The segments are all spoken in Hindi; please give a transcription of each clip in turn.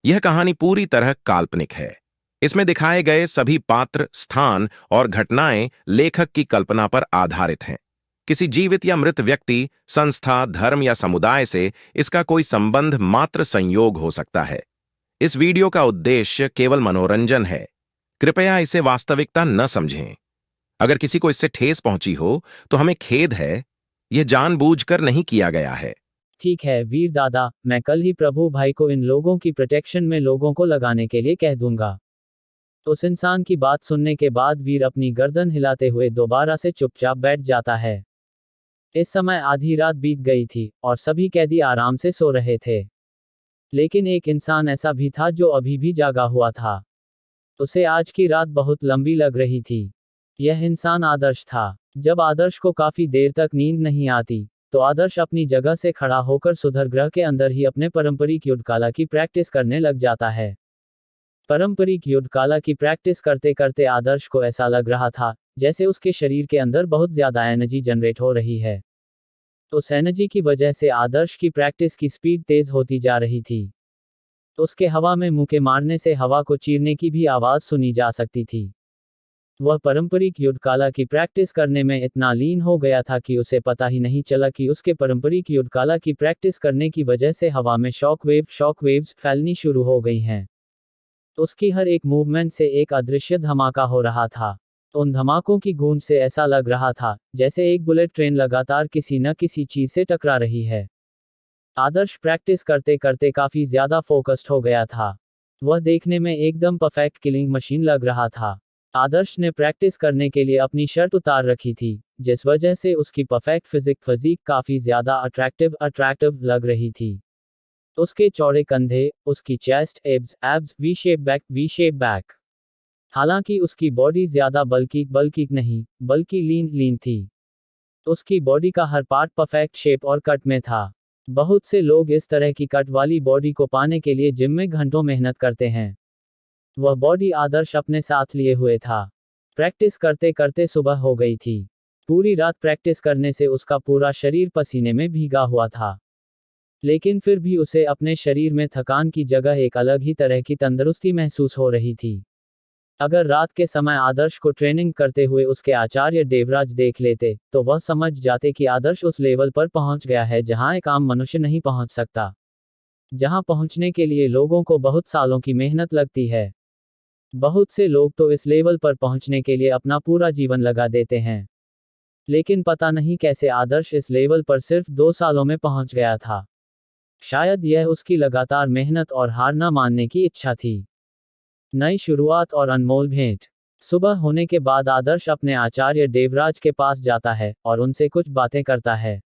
यह कहानी पूरी तरह काल्पनिक है। इसमें दिखाए गए सभी पात्र, स्थान और घटनाएं लेखक की कल्पना पर आधारित हैं। किसी जीवित या मृत व्यक्ति, संस्था, धर्म या समुदाय से इसका कोई संबंध मात्र संयोग हो सकता है। इस वीडियो का उद्देश्य केवल मनोरंजन है। कृपया इसे वास्तविकता न समझें। अगर किसी को इससे ठेस पहुंची हो, तो हमें खेद है। यह जानबूझकर नहीं किया गया है। ठीक है वीर दादा, मैं कल ही प्रभु भाई को इन लोगों की प्रोटेक्शन में लोगों को लगाने के लिए कह दूंगा। उस इंसान की बात सुनने के बाद वीर अपनी गर्दन हिलाते हुए दोबारा से चुपचाप बैठ जाता है। इस समय आधी रात बीत गई थी और सभी कैदी आराम से सो रहे थे। लेकिन एक इंसान ऐसा भी था जो अभी भी जागा हुआ था। उसे आज की रात बहुत लंबी लग रही थी। यह इंसान आदर्श था। जब आदर्श को काफी देर तक नींद नहीं आती, तो आदर्श अपनी जगह से खड़ा होकर सुधर ग्रह के अंदर ही अपने पारंपरिक युद्धकला की प्रैक्टिस करने लग जाता है। पारंपरिक युद्धकला की प्रैक्टिस करते करते आदर्श को ऐसा लग रहा था जैसे उसके शरीर के अंदर बहुत ज्यादा एनर्जी जनरेट हो रही है। उस एनर्जी की वजह से आदर्श की प्रैक्टिस की स्पीड तेज होती जा रही थी। उसके हवा में मुक्के मारने से हवा को चीरने की भी आवाज सुनी जा सकती थी। वह पारंपरिक युद्धकला की प्रैक्टिस करने में इतना लीन हो गया था कि उसे पता ही नहीं चला कि उसके पारंपरिक युद्धकला की प्रैक्टिस करने की वजह से हवा में शॉक वेव्स फैलनी शुरू हो गई हैं। उसकी हर एक मूवमेंट से एक अदृश्य धमाका हो रहा था। उन धमाकों की गूंज से ऐसा लग रहा था जैसे एक बुलेट ट्रेन लगातार किसी न किसी चीज से टकरा रही है। आदर्श प्रैक्टिस करते करते काफी ज्यादा फोकस्ड हो गया था। वह देखने में एकदम परफेक्ट किलिंग मशीन लग रहा था। आदर्श ने प्रैक्टिस करने के लिए अपनी शर्ट उतार रखी थी, जिस वजह से उसकी परफेक्ट फिजिक काफी ज्यादा अट्रैक्टिव लग रही थी। उसके चौड़े कंधे, उसकी chest, abs, V shape back. हालांकि उसकी बॉडी ज्यादा बल्कि नहीं, बल्कि लीन थी। उसकी बॉडी का हर पार्ट परफेक्ट शेप और कट में था। बहुत से लोग इस तरह की कट वाली बॉडी को पाने के लिए जिम में घंटों मेहनत करते हैं। वह बॉडी आदर्श अपने साथ लिए हुए था। प्रैक्टिस करते करते सुबह हो गई थी। पूरी रात प्रैक्टिस करने से उसका पूरा शरीर पसीने में भीगा हुआ था। लेकिन फिर भी उसे अपने शरीर में थकान की जगह एक अलग ही तरह की तंदुरुस्ती महसूस हो रही थी। अगर रात के समय आदर्श को ट्रेनिंग करते हुए उसके आचार्य देवराज देख लेते, तो वह समझ जाते कि आदर्श उस लेवल पर पहुंच गया है जहां एक आम मनुष्य नहीं पहुंच सकता। जहां पहुंचने के लिए लोगों को बहुत सालों की मेहनत लगती है। बहुत से लोग तो इस लेवल पर पहुंचने के लिए अपना पूरा जीवन लगा देते हैं। लेकिन पता नहीं कैसे आदर्श इस लेवल पर सिर्फ 2 सालों में पहुंच गया था। शायद यह उसकी लगातार मेहनत और हार न मानने की इच्छा थी। नई शुरुआत और अनमोल भेंट। सुबह होने के बाद आदर्श अपने आचार्य देवराज के पास जाता है और उनसे कुछ बातें करता है।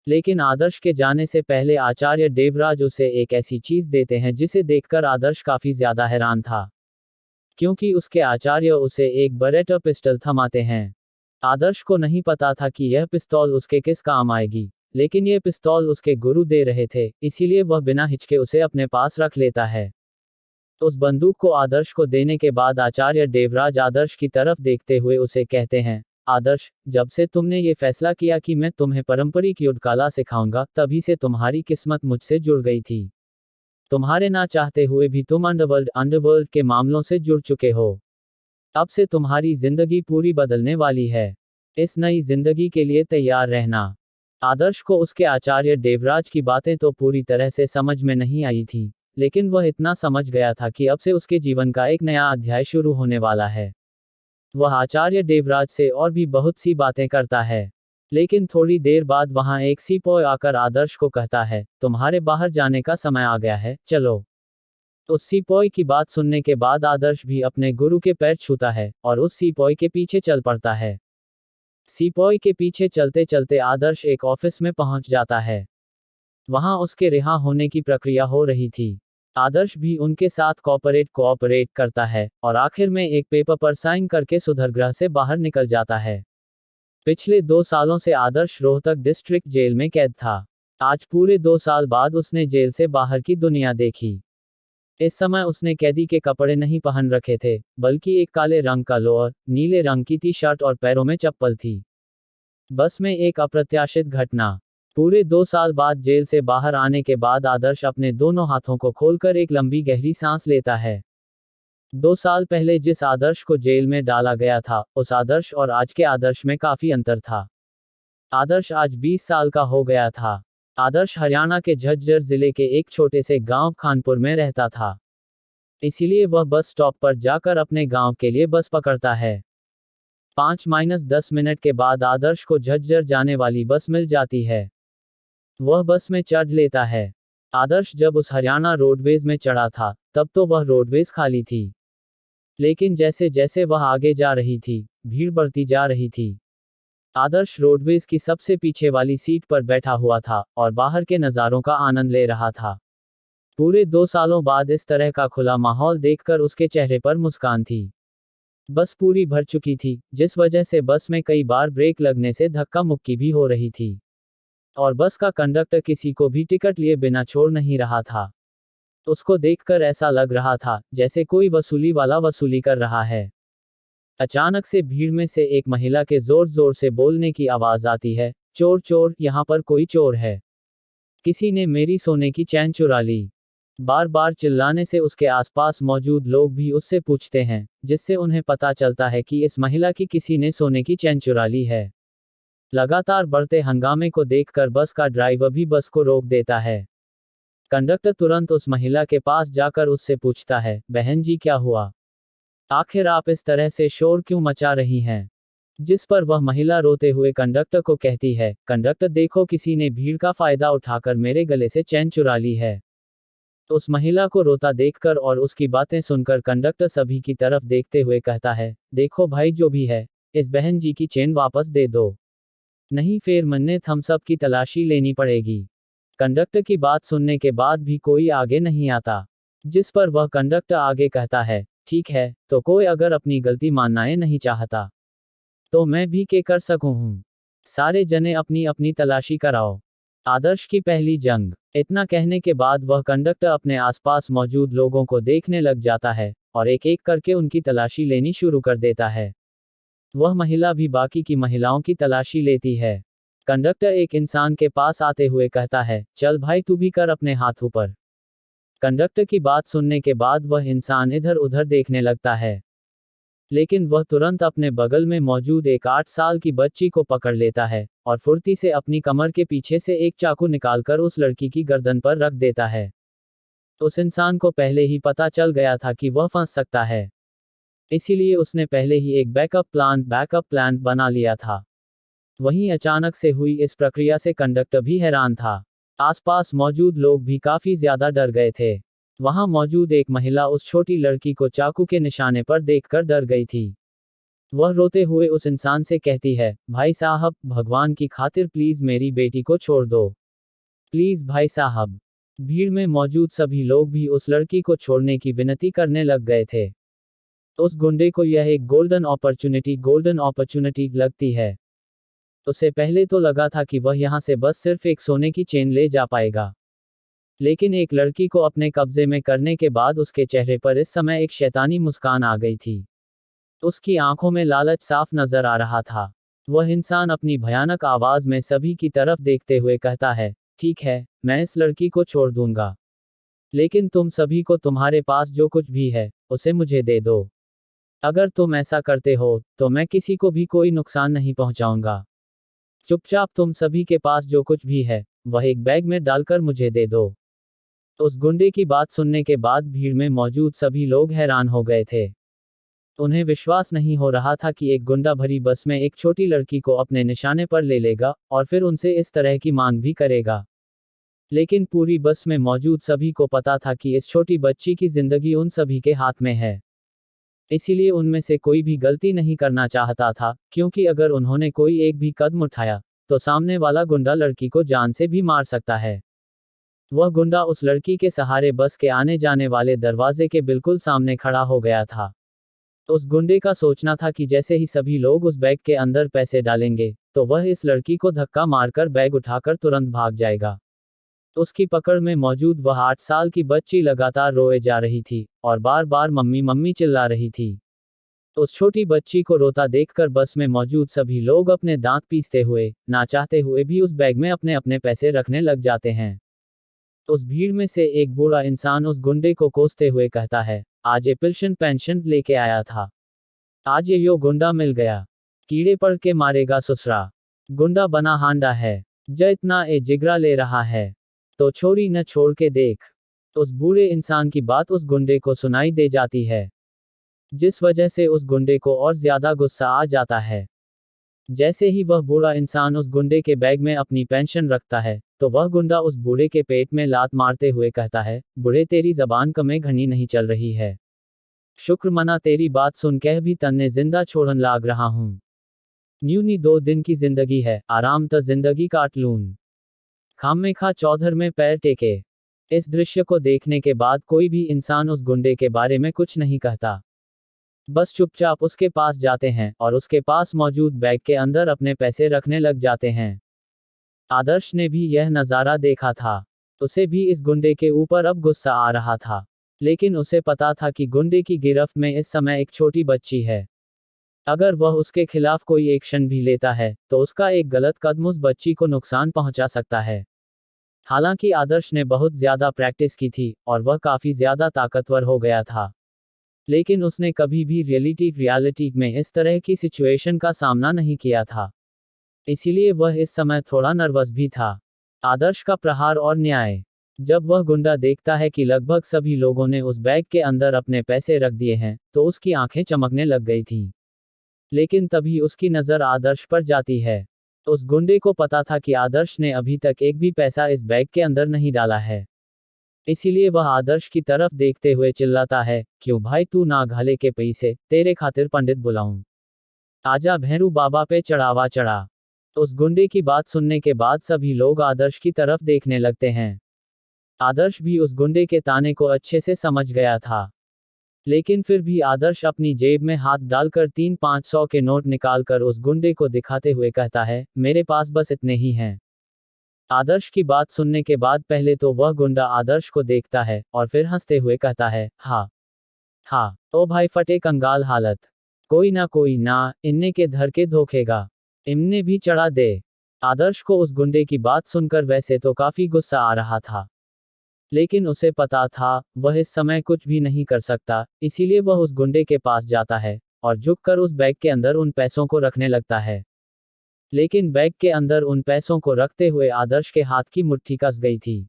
लेकिन आदर्श के जाने से पहले आचार्य देवराज उसे एक ऐसी चीज देते हैं जिसे देखकर आदर्श काफी ज्यादा हैरान था, क्योंकि उसके आचार्य उसे एक बरेटा पिस्टल थमाते हैं। आदर्श को नहीं पता था कि यह पिस्तौल उसके किस काम आएगी, लेकिन यह पिस्तौल उसके गुरु दे रहे थे, इसीलिए वह बिना हिचके उसे अपने पास रख लेता है। उस बंदूक को आदर्श को देने के बाद आचार्य देवराज आदर्श की तरफ देखते हुए उसे कहते हैं, आदर्श, जब से तुमने ये फैसला किया कि मैं तुम्हें पारंपरिक युद्धकला सिखाऊंगा, तभी से तुम्हारी किस्मत मुझसे जुड़ गई थी। तुम्हारे ना चाहते हुए भी तुम अंडरवर्ल्ड के मामलों से जुड़ चुके हो। अब से तुम्हारी जिंदगी पूरी बदलने वाली है। इस नई जिंदगी के लिए तैयार रहना। आदर्श को उसके आचार्य देवराज की बातें तो पूरी तरह से समझ में नहीं आई थी, लेकिन वह इतना समझ गया था कि अब से उसके जीवन का एक नया अध्याय शुरू होने वाला है। वह आचार्य देवराज से और भी बहुत सी बातें करता है। लेकिन थोड़ी देर बाद वहां एक सिपाही आकर आदर्श को कहता है, तुम्हारे बाहर जाने का समय आ गया है, चलो। उस सिपाही की बात सुनने के बाद आदर्श भी अपने गुरु के पैर छूता है और उस सिपाही के पीछे चल पड़ता है। सिपाही के पीछे चलते चलते आदर्श एक ऑफिस में पहुंच जाता है। वहां उसके रिहा होने की प्रक्रिया हो रही थी। आदर्श भी उनके साथ कोऑपरेट करता है और आखिर में एक पेपर पर साइन करके सुधरगृह से बाहर निकल जाता है। पिछले 2 सालों से आदर्श रोहतक डिस्ट्रिक्ट जेल में कैद था। आज पूरे 2 साल बाद उसने जेल से बाहर की दुनिया देखी। इस समय उसने कैदी के कपड़े नहीं पहन रखे थे, बल्कि एक काले रंग का लोअर, नीले रंग की टी शर्ट और पैरों में चप्पल थी। बस में एक अप्रत्याशित घटना। पूरे 2 साल बाद जेल से बाहर आने के बाद आदर्श अपने दोनों हाथों को खोलकर एक लंबी गहरी सांस लेता है। 2 साल पहले जिस आदर्श को जेल में डाला गया था, उस आदर्श और आज के आदर्श में काफी अंतर था। आदर्श आज 20 साल का हो गया था। आदर्श हरियाणा के झज्जर जिले के एक छोटे से गांव खानपुर में रहता था। इसीलिए वह बस स्टॉप पर जाकर अपने गांव के लिए बस पकड़ता है। 5-10 मिनट के बाद आदर्श को झज्जर जाने वाली बस मिल जाती है। वह बस में चढ़ लेता है। आदर्श जब उस हरियाणा रोडवेज में चढ़ा था, तब तो वह रोडवेज खाली थी। लेकिन जैसे जैसे वह आगे जा रही थी, भीड़ बढ़ती जा रही थी। आदर्श रोडवेज की सबसे पीछे वाली सीट पर बैठा हुआ था और बाहर के नज़ारों का आनंद ले रहा था। पूरे 2 सालों बाद इस तरह का खुला माहौल देखकर उसके चेहरे पर मुस्कान थी। बस पूरी भर चुकी थी, जिस वजह से बस में कई बार ब्रेक लगने से धक्का मुक्की भी हो रही थी। और बस का कंडक्टर किसी को भी टिकट लिए बिना छोड़ नहीं रहा था। उसको देखकर ऐसा लग रहा था जैसे कोई वसूली वाला वसूली कर रहा है। अचानक से भीड़ में से एक महिला के जोर जोर से बोलने की आवाज आती है, चोर चोर, यहाँ पर कोई चोर है। किसी ने मेरी सोने की चैन चुरा ली। बार बार चिल्लाने से उसके आसपास मौजूद लोग भी उससे पूछते हैं, जिससे उन्हें पता चलता है कि इस महिला की किसी ने सोने की चैन चुरा ली है। लगातार बढ़ते हंगामे को देखकर बस का ड्राइवर भी बस को रोक देता है। कंडक्टर तुरंत उस महिला के पास जाकर उससे पूछता है, बहन जी क्या हुआ? आखिर आप इस तरह से शोर क्यों मचा रही हैं? जिस पर वह महिला रोते हुए कंडक्टर को कहती है, कंडक्टर देखो, किसी ने भीड़ का फायदा उठाकर मेरे गले से चैन चुरा ली है। उस महिला को रोता देखकर और उसकी बातें सुनकर कंडक्टर सभी की तरफ देखते हुए कहता है, देखो भाई, जो भी है, इस बहन जी की चेन वापस दे दो, नहीं फिर मन्ने थम्स अप की तलाशी लेनी पड़ेगी। कंडक्टर की बात सुनने के बाद भी कोई आगे नहीं आता। जिस पर वह कंडक्टर आगे कहता है, ठीक है, तो कोई अगर अपनी गलती मानना नहीं चाहता, तो मैं भी क्या कर सकूं हूं। सारे जने अपनी अपनी तलाशी कराओ। आदर्श की पहली जंग। इतना कहने के बाद वह कंडक्टर अपने आसपास मौजूद लोगों को देखने लग जाता है और एक एक करके उनकी तलाशी लेनी शुरू कर देता है। वह महिला भी बाकी की महिलाओं की तलाशी लेती है। कंडक्टर एक इंसान के पास आते हुए कहता है, चल भाई, तू भी कर अपने हाथ ऊपर। कंडक्टर की बात सुनने के बाद वह इंसान इधर उधर देखने लगता है, लेकिन वह तुरंत अपने बगल में मौजूद एक 8 साल की बच्ची को पकड़ लेता है और फुर्ती से अपनी कमर के पीछे से एक चाकू निकालकर उस लड़की की गर्दन पर रख देता है। उस इंसान को पहले ही पता चल गया था कि वह फंस सकता है, इसीलिए उसने पहले ही एक बैकअप प्लान बना लिया था। वहीं अचानक से हुई इस प्रक्रिया से कंडक्टर भी हैरान था। आसपास मौजूद लोग भी काफी ज्यादा डर गए थे। वहां मौजूद एक महिला उस छोटी लड़की को चाकू के निशाने पर देखकर डर गई थी। वह रोते हुए उस इंसान से कहती है, भाई साहब, भगवान की खातिर प्लीज मेरी बेटी को छोड़ दो, प्लीज भाई साहब। भीड़ में मौजूद सभी लोग भी उस लड़की को छोड़ने की विनती करने लग गए थे। उस गुंडे को यह एक गोल्डन अपॉर्चुनिटी लगती है। उसे पहले तो लगा था कि वह यहां से बस सिर्फ एक सोने की चेन ले जा पाएगा, लेकिन एक लड़की को अपने कब्जे में करने के बाद उसके चेहरे पर इस समय एक शैतानी मुस्कान आ गई थी। उसकी आंखों में लालच साफ नजर आ रहा था। वह इंसान अपनी भयानक आवाज में सभी की तरफ देखते हुए कहता है, ठीक है, मैं इस लड़की को छोड़ दूंगा, लेकिन तुम सभी को तुम्हारे पास जो कुछ भी है, उसे मुझे दे दो। अगर तुम ऐसा करते हो, तो मैं किसी को भी कोई नुकसान नहीं पहुंचाऊंगा। चुपचाप तुम सभी के पास जो कुछ भी है, वह एक बैग में डालकर मुझे दे दो। उस गुंडे की बात सुनने के बाद भीड़ में मौजूद सभी लोग हैरान हो गए थे। उन्हें विश्वास नहीं हो रहा था कि एक गुंडा भरी बस में एक छोटी लड़की को अपने निशाने पर ले लेगा और फिर उनसे इस तरह की मांग भी करेगा। लेकिन पूरी बस में मौजूद सभी को पता था कि इस छोटी बच्ची की जिंदगी उन सभी के हाथ में है। इसीलिए उनमें से कोई भी गलती नहीं करना चाहता था, क्योंकि अगर उन्होंने कोई एक भी कदम उठाया, तो सामने वाला गुंडा लड़की को जान से भी मार सकता है। वह गुंडा उस लड़की के सहारे बस के आने जाने वाले दरवाजे के बिल्कुल सामने खड़ा हो गया था। उस गुंडे का सोचना था कि जैसे ही सभी लोग उस बैग के अंदर पैसे डालेंगे, तो वह इस लड़की को धक्का मारकर बैग उठाकर तुरंत भाग जाएगा। उसकी पकड़ में मौजूद वह 8 साल की बच्ची लगातार रोए जा रही थी और बार बार मम्मी मम्मी चिल्ला रही थी। उस छोटी बच्ची को रोता देखकर बस में मौजूद सभी लोग अपने दांत पीसते हुए, ना चाहते हुए भी उस बैग में अपने अपने पैसे रखने लग जाते हैं। उस भीड़ में से एक बूढ़ा इंसान उस गुंडे को कोसते हुए कहता है, आज ये पेंशन लेके आया था, आज ये यो गुंडा मिल गया, कीड़े पड़ के मारेगा ससुरा, गुंडा बना हांडा है, ज इतना ए जिगरा ले रहा है, तो छोरी न छोड़ के देख। उस बूढ़े इंसान की बात उस गुंडे को सुनाई दे जाती है, जिस वजह से उस गुंडे को और ज्यादा गुस्सा आ जाता है। जैसे ही वह बूढ़ा इंसान उस गुंडे के बैग में अपनी पेंशन रखता है, तो वह गुंडा उस बूढ़े के पेट में लात मारते हुए कहता है, बूढ़े तेरी जबान कमे घनी नहीं चल रही है, शुक्र मना तेरी बात सुन कह भी तन्ने जिंदा छोड़न लाग रहा हूं। न्यूनी 2 दिन की जिंदगी है, आराम त जिंदगी काट लून। खामे खा चौधर में पैर टेके। इस दृश्य को देखने के बाद कोई भी इंसान उस गुंडे के बारे में कुछ नहीं कहता, बस चुपचाप उसके पास जाते हैं और उसके पास मौजूद बैग के अंदर अपने पैसे रखने लग जाते हैं। आदर्श ने भी यह नज़ारा देखा था। उसे भी इस गुंडे के ऊपर अब गुस्सा आ रहा था, लेकिन उसे पता था कि गुंडे की गिरफ्त में इस समय एक छोटी बच्ची है। अगर वह उसके खिलाफ कोई एक्शन भी लेता है, तो उसका एक गलत कदम उस बच्ची को नुकसान पहुंचा सकता है। हालांकि आदर्श ने बहुत ज्यादा प्रैक्टिस की थी और वह काफी ज्यादा ताकतवर हो गया था, लेकिन उसने कभी भी रियलिटी में इस तरह की सिचुएशन का सामना नहीं किया था, इसीलिए वह इस समय थोड़ा नर्वस भी था। आदर्श का प्रहार और न्याय। जब वह गुंडा देखता है कि लगभग सभी लोगों ने उस बैग के अंदर अपने पैसे रख दिए हैं, तो उसकी आंखें चमकने लग गई थीं। लेकिन तभी उसकी नज़र आदर्श पर जाती है। उस गुंडे को पता था कि आदर्श ने अभी तक एक भी पैसा इस बैग के अंदर नहीं डाला है, इसीलिए वह आदर्श की तरफ देखते हुए चिल्लाता है, क्यों भाई तू ना घाले के पैसे, तेरे खातिर पंडित बुलाऊं, आजा भैरू बाबा पे चढ़ावा चढ़ा। उस गुंडे की बात सुनने के बाद सभी लोग आदर्श की तरफ देखने लगते हैं। आदर्श भी उस गुंडे के ताने को अच्छे से समझ गया था, लेकिन फिर भी आदर्श अपनी जेब में हाथ डालकर 300-500 के नोट निकालकर उस गुंडे को दिखाते हुए कहता है, मेरे पास बस इतने ही हैं। आदर्श की बात सुनने के बाद पहले तो वह गुंडा आदर्श को देखता है और फिर हंसते हुए कहता है, हाँ हाँ ओ भाई फटे कंगाल हालत, कोई ना इन्ने के धर के धोखेगा, इमने भी चढ़ा दे। आदर्श को उस गुंडे की बात सुनकर वैसे तो काफी गुस्सा आ रहा था, लेकिन उसे पता था वह इस समय कुछ भी नहीं कर सकता, इसीलिए वह उस गुंडे के पास जाता है और झुककर उस बैग के अंदर उन पैसों को रखने लगता है। लेकिन बैग के अंदर उन पैसों को रखते हुए आदर्श के हाथ की मुट्ठी कस गई थी।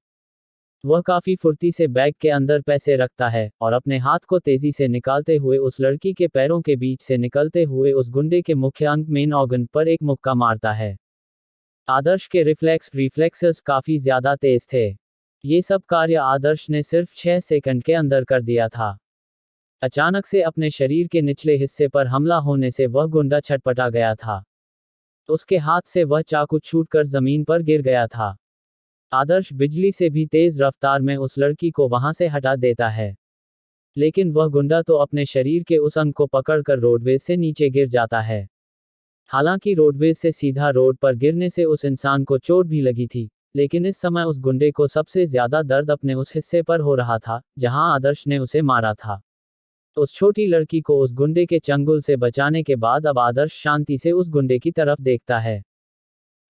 वह काफी फुर्ती से बैग के अंदर पैसे रखता है और अपने हाथ को तेजी से निकालते हुए उस लड़की के पैरों के बीच से निकलते हुए उस गुंडे के मुख्य अंग मेन ऑर्गन पर एक मुक्का मारता है। आदर्श के रिफ्लेक्सेस काफी ज्यादा तेज थे। ये सब कार्य आदर्श ने सिर्फ 6 सेकंड के अंदर कर दिया था। अचानक से अपने शरीर के निचले हिस्से पर हमला होने से वह गुंडा छटपटा गया था। उसके हाथ से वह चाकू छूटकर जमीन पर गिर गया था। आदर्श बिजली से भी तेज रफ्तार में उस लड़की को वहां से हटा देता है, लेकिन वह गुंडा तो अपने शरीर के उस अंग को पकड़कर रोडवेज से नीचे गिर जाता है। हालांकि रोडवेज से सीधा रोड पर गिरने से उस इंसान को चोट भी लगी थी, लेकिन इस समय उस गुंडे को सबसे ज्यादा दर्द अपने उस हिस्से पर हो रहा था जहां आदर्श ने उसे मारा था। उस छोटी लड़की को उस गुंडे के चंगुल से बचाने के बाद अब आदर्श शांति से उस गुंडे की तरफ देखता है।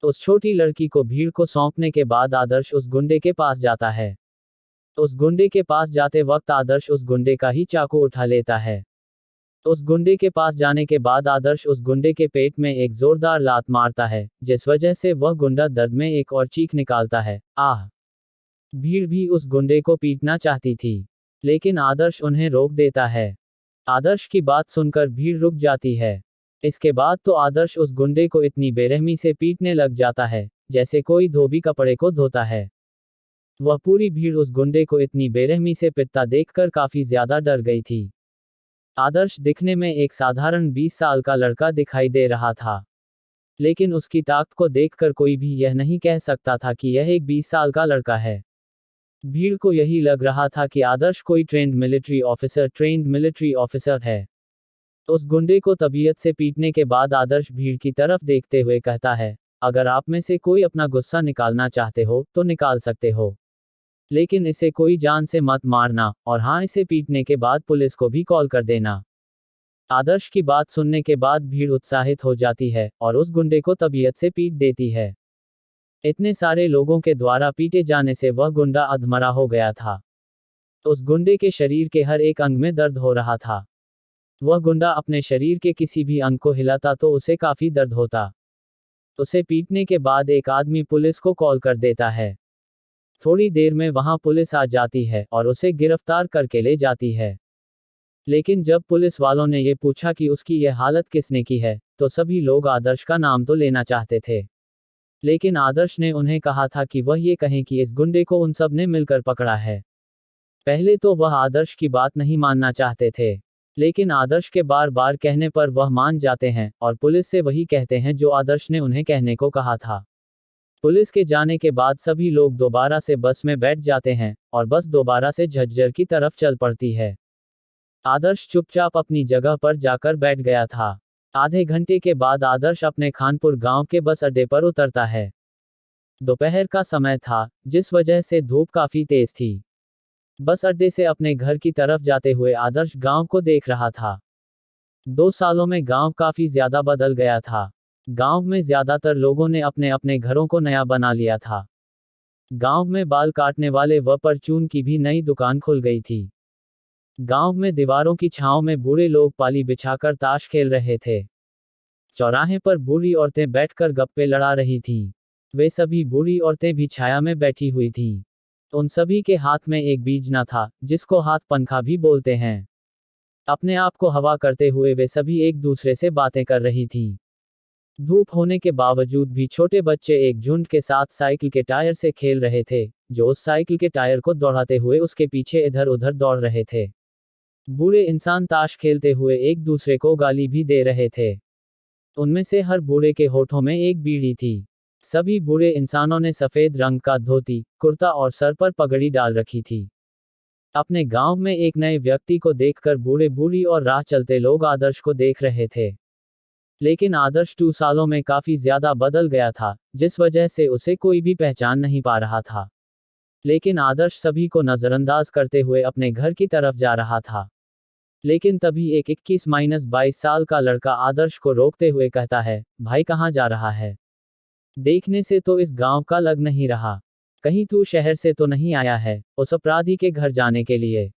उस छोटी लड़की को भीड़ को सौंपने के बाद आदर्श उस गुंडे के पास जाता है। उस गुंडे के पास जाते वक्त आदर्श उस गुंडे का ही चाकू उठा लेता है। उस गुंडे के पास जाने के बाद आदर्श उस गुंडे के पेट में एक जोरदार लात मारता है, जिस वजह से वह गुंडा दर्द में एक और चीख निकालता है, आह। भीड़ भी उस गुंडे को पीटना चाहती थी, लेकिन आदर्श उन्हें रोक देता है। आदर्श की बात सुनकर भीड़ रुक जाती है। इसके बाद तो आदर्श उस गुंडे को इतनी बेरहमी से पीटने लग जाता है जैसे कोई धोबी कपड़े को धोता है। वह पूरी भीड़ उस गुंडे को इतनी बेरहमी से पिटता देखकर काफी ज्यादा डर गई थी। आदर्श दिखने में एक साधारण 20 साल का लड़का दिखाई दे रहा था, लेकिन उसकी ताकत को देखकर कोई भी यह नहीं कह सकता था कि यह एक 20 साल का लड़का है। भीड़ को यही लग रहा था कि आदर्श कोई ट्रेंड मिलिट्री ऑफिसर है। उस गुंडे को तबीयत से पीटने के बाद आदर्श भीड़ की तरफ देखते हुए कहता है, अगर आप में से कोई अपना गुस्सा निकालना चाहते हो तो निकाल सकते हो, लेकिन इसे कोई जान से मत मारना, और हाँ, इसे पीटने के बाद पुलिस को भी कॉल कर देना। आदर्श की बात सुनने के बाद भीड़ उत्साहित हो जाती है और उस गुंडे को तबीयत से पीट देती है। इतने सारे लोगों के द्वारा पीटे जाने से वह गुंडा अधमरा हो गया था। उस गुंडे के शरीर के हर एक अंग में दर्द हो रहा था। वह गुंडा अपने शरीर के किसी भी अंग को हिलाता तो उसे काफी दर्द होता। उसे पीटने के बाद एक आदमी पुलिस को कॉल कर देता है। थोड़ी देर में वहां पुलिस आ जाती है और उसे गिरफ्तार करके ले जाती है। लेकिन जब पुलिस वालों ने ये पूछा कि उसकी यह हालत किसने की है, तो सभी लोग आदर्श का नाम तो लेना चाहते थे। लेकिन आदर्श ने उन्हें कहा था कि वह ये कहें कि इस गुंडे को उन सब ने मिलकर पकड़ा है। पहले तो वह आदर्श की बात नहीं मानना चाहते थे, लेकिन आदर्श के बार बार कहने पर वह मान जाते हैं और पुलिस से वही कहते हैं जो आदर्श ने उन्हें कहने को कहा था। पुलिस के जाने के बाद सभी लोग दोबारा से बस में बैठ जाते हैं और बस दोबारा से झज्जर की तरफ चल पड़ती है। आदर्श चुपचाप अपनी जगह पर जाकर बैठ गया था। आधे घंटे के बाद आदर्श अपने खानपुर गांव के बस अड्डे पर उतरता है। दोपहर का समय था, जिस वजह से धूप काफी तेज थी। बस अड्डे से अपने घर की तरफ जाते हुए आदर्श गांव को देख रहा था। 2 सालों में गांव काफी ज्यादा बदल गया था। गांव में ज्यादातर लोगों ने अपने अपने घरों को नया बना लिया था। गांव में बाल काटने वाले व परचून की भी नई दुकान खुल गई थी। गांव में दीवारों की छांव में बूढ़े लोग पाली बिछाकर ताश खेल रहे थे। चौराहे पर बूढ़ी औरतें बैठकर गप्पे लड़ा रही थीं। वे सभी बूढ़ी औरतें भी छाया में बैठी हुई थीं। उन सभी के हाथ में एक बीजना था, जिसको हाथ पंखा भी बोलते हैं। अपने आप को हवा करते हुए वे सभी एक दूसरे से बातें कर रही थीं। धूप होने के बावजूद भी छोटे बच्चे एक झुंड के साथ साइकिल के टायर से खेल रहे थे, जो उस साइकिल के टायर को दौड़ाते हुए उसके पीछे इधर उधर दौड़ रहे थे। बूढ़े इंसान ताश खेलते हुए एक दूसरे को गाली भी दे रहे थे। उनमें से हर बूढ़े के होठों में एक बीड़ी थी। सभी बूढ़े इंसानों ने सफेद रंग का धोती, कुर्ता और सर पर पगड़ी डाल रखी थी। अपने गांव में एक नए व्यक्ति को देखकर बूढ़े बूढ़ी और राह चलते लोग आदर्श को देख रहे थे। लेकिन आदर्श 2 सालों में काफी ज्यादा बदल गया था, जिस वजह से उसे कोई भी पहचान नहीं पा रहा था। लेकिन आदर्श सभी को नजरअंदाज करते हुए अपने घर की तरफ जा रहा था। लेकिन तभी एक 21-22 साल का लड़का आदर्श को रोकते हुए कहता है, भाई कहाँ जा रहा है? देखने से तो इस गांव का लग नहीं रहा। कहीं तू शहर से तो नहीं आया है, उस अपराधी के घर जाने के लिए?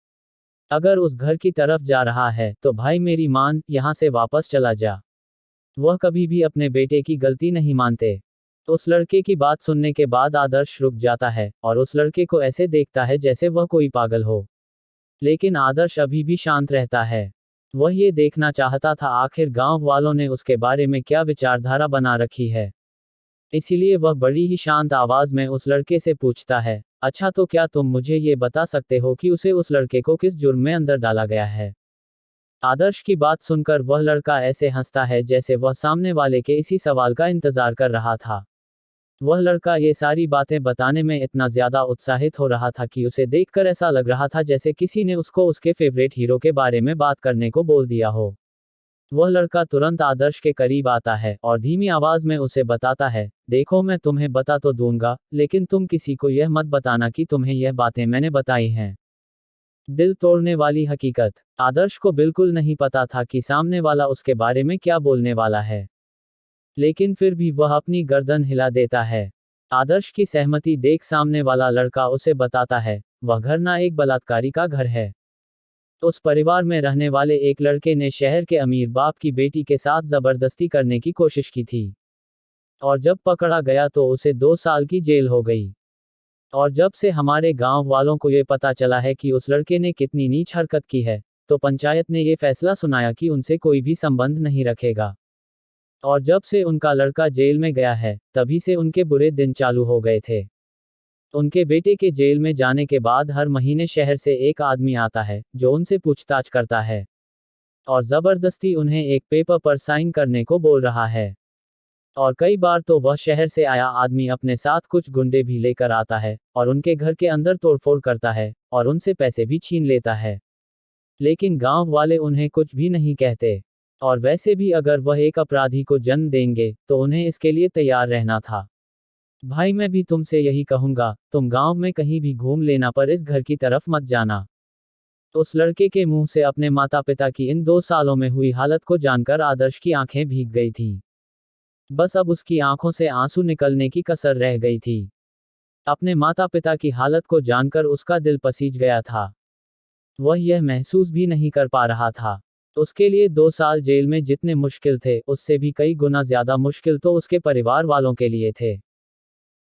अगर उस घर की तरफ जा रहा है तो भाई मेरी मान, यहाँ से वापस चला जा। वह कभी भी अपने बेटे की गलती नहीं मानते। उस लड़के की बात सुनने के बाद आदर्श रुक जाता है और उस लड़के को ऐसे देखता है जैसे वह कोई पागल हो। लेकिन आदर्श अभी भी शांत रहता है। वह ये देखना चाहता था आखिर गांव वालों ने उसके बारे में क्या विचारधारा बना रखी है। इसीलिए वह बड़ी ही शांत आवाज में उस लड़के से पूछता है, अच्छा तो क्या तुम मुझे ये बता सकते हो कि उस लड़के को किस जुर्म में अंदर डाला गया है? आदर्श की बात सुनकर वह लड़का ऐसे हंसता है जैसे वह सामने वाले के इसी सवाल का इंतजार कर रहा था। वह लड़का ये सारी बातें बताने में इतना ज्यादा उत्साहित हो रहा था कि उसे देखकर ऐसा लग रहा था जैसे किसी ने उसको उसके फेवरेट हीरो के बारे में बात करने को बोल दिया हो। वह लड़का तुरंत आदर्श के करीब आता है और धीमी आवाज में उसे बताता है, देखो मैं तुम्हें बता तो दूंगा, लेकिन तुम किसी को यह मत बताना कि तुम्हें यह बातें मैंने बताई हैं। दिल तोड़ने वाली हकीकत। आदर्श को बिल्कुल नहीं पता था कि सामने वाला उसके बारे में क्या बोलने वाला है, लेकिन फिर भी वह अपनी गर्दन हिला देता है। आदर्श की सहमति देख सामने वाला लड़का उसे बताता है, वह घर ना एक बलात्कारी का घर है। उस परिवार में रहने वाले एक लड़के ने शहर के अमीर बाप की बेटी के साथ जबरदस्ती करने की कोशिश की थी, और जब पकड़ा गया तो उसे 2 साल की जेल हो गई। और जब से हमारे गांव वालों को ये पता चला है कि उस लड़के ने कितनी नीच हरकत की है, तो पंचायत ने ये फैसला सुनाया कि उनसे कोई भी संबंध नहीं रखेगा। और जब से उनका लड़का जेल में गया है, तभी से उनके बुरे दिन चालू हो गए थे। उनके बेटे के जेल में जाने के बाद हर महीने शहर से एक आदमी आता है जो उनसे पूछताछ करता है और जबरदस्ती उन्हें एक पेपर पर साइन करने को बोल रहा है। और कई बार तो वह शहर से आया आदमी अपने साथ कुछ गुंडे भी लेकर आता है और उनके घर के अंदर तोड़फोड़ करता है और उनसे पैसे भी छीन लेता है। लेकिन गांव वाले उन्हें कुछ भी नहीं कहते। और वैसे भी अगर वह एक अपराधी को जन्म देंगे तो उन्हें इसके लिए तैयार रहना था। भाई मैं भी तुमसे यही कहूंगा, तुम गांव में कहीं भी घूम लेना पर इस घर की तरफ मत जाना। उस लड़के के मुंह से अपने माता पिता की इन 2 सालों में हुई हालत को जानकर आदर्श की आंखें भीग गई थीं। बस अब उसकी आंखों से आंसू निकलने की कसर रह गई थी। अपने माता पिता की हालत को जानकर उसका दिल पसीज गया था। वह यह महसूस भी नहीं कर पा रहा था। उसके लिए 2 साल जेल में जितने मुश्किल थे, उससे भी कई गुना ज्यादा मुश्किल तो उसके परिवार वालों के लिए थे।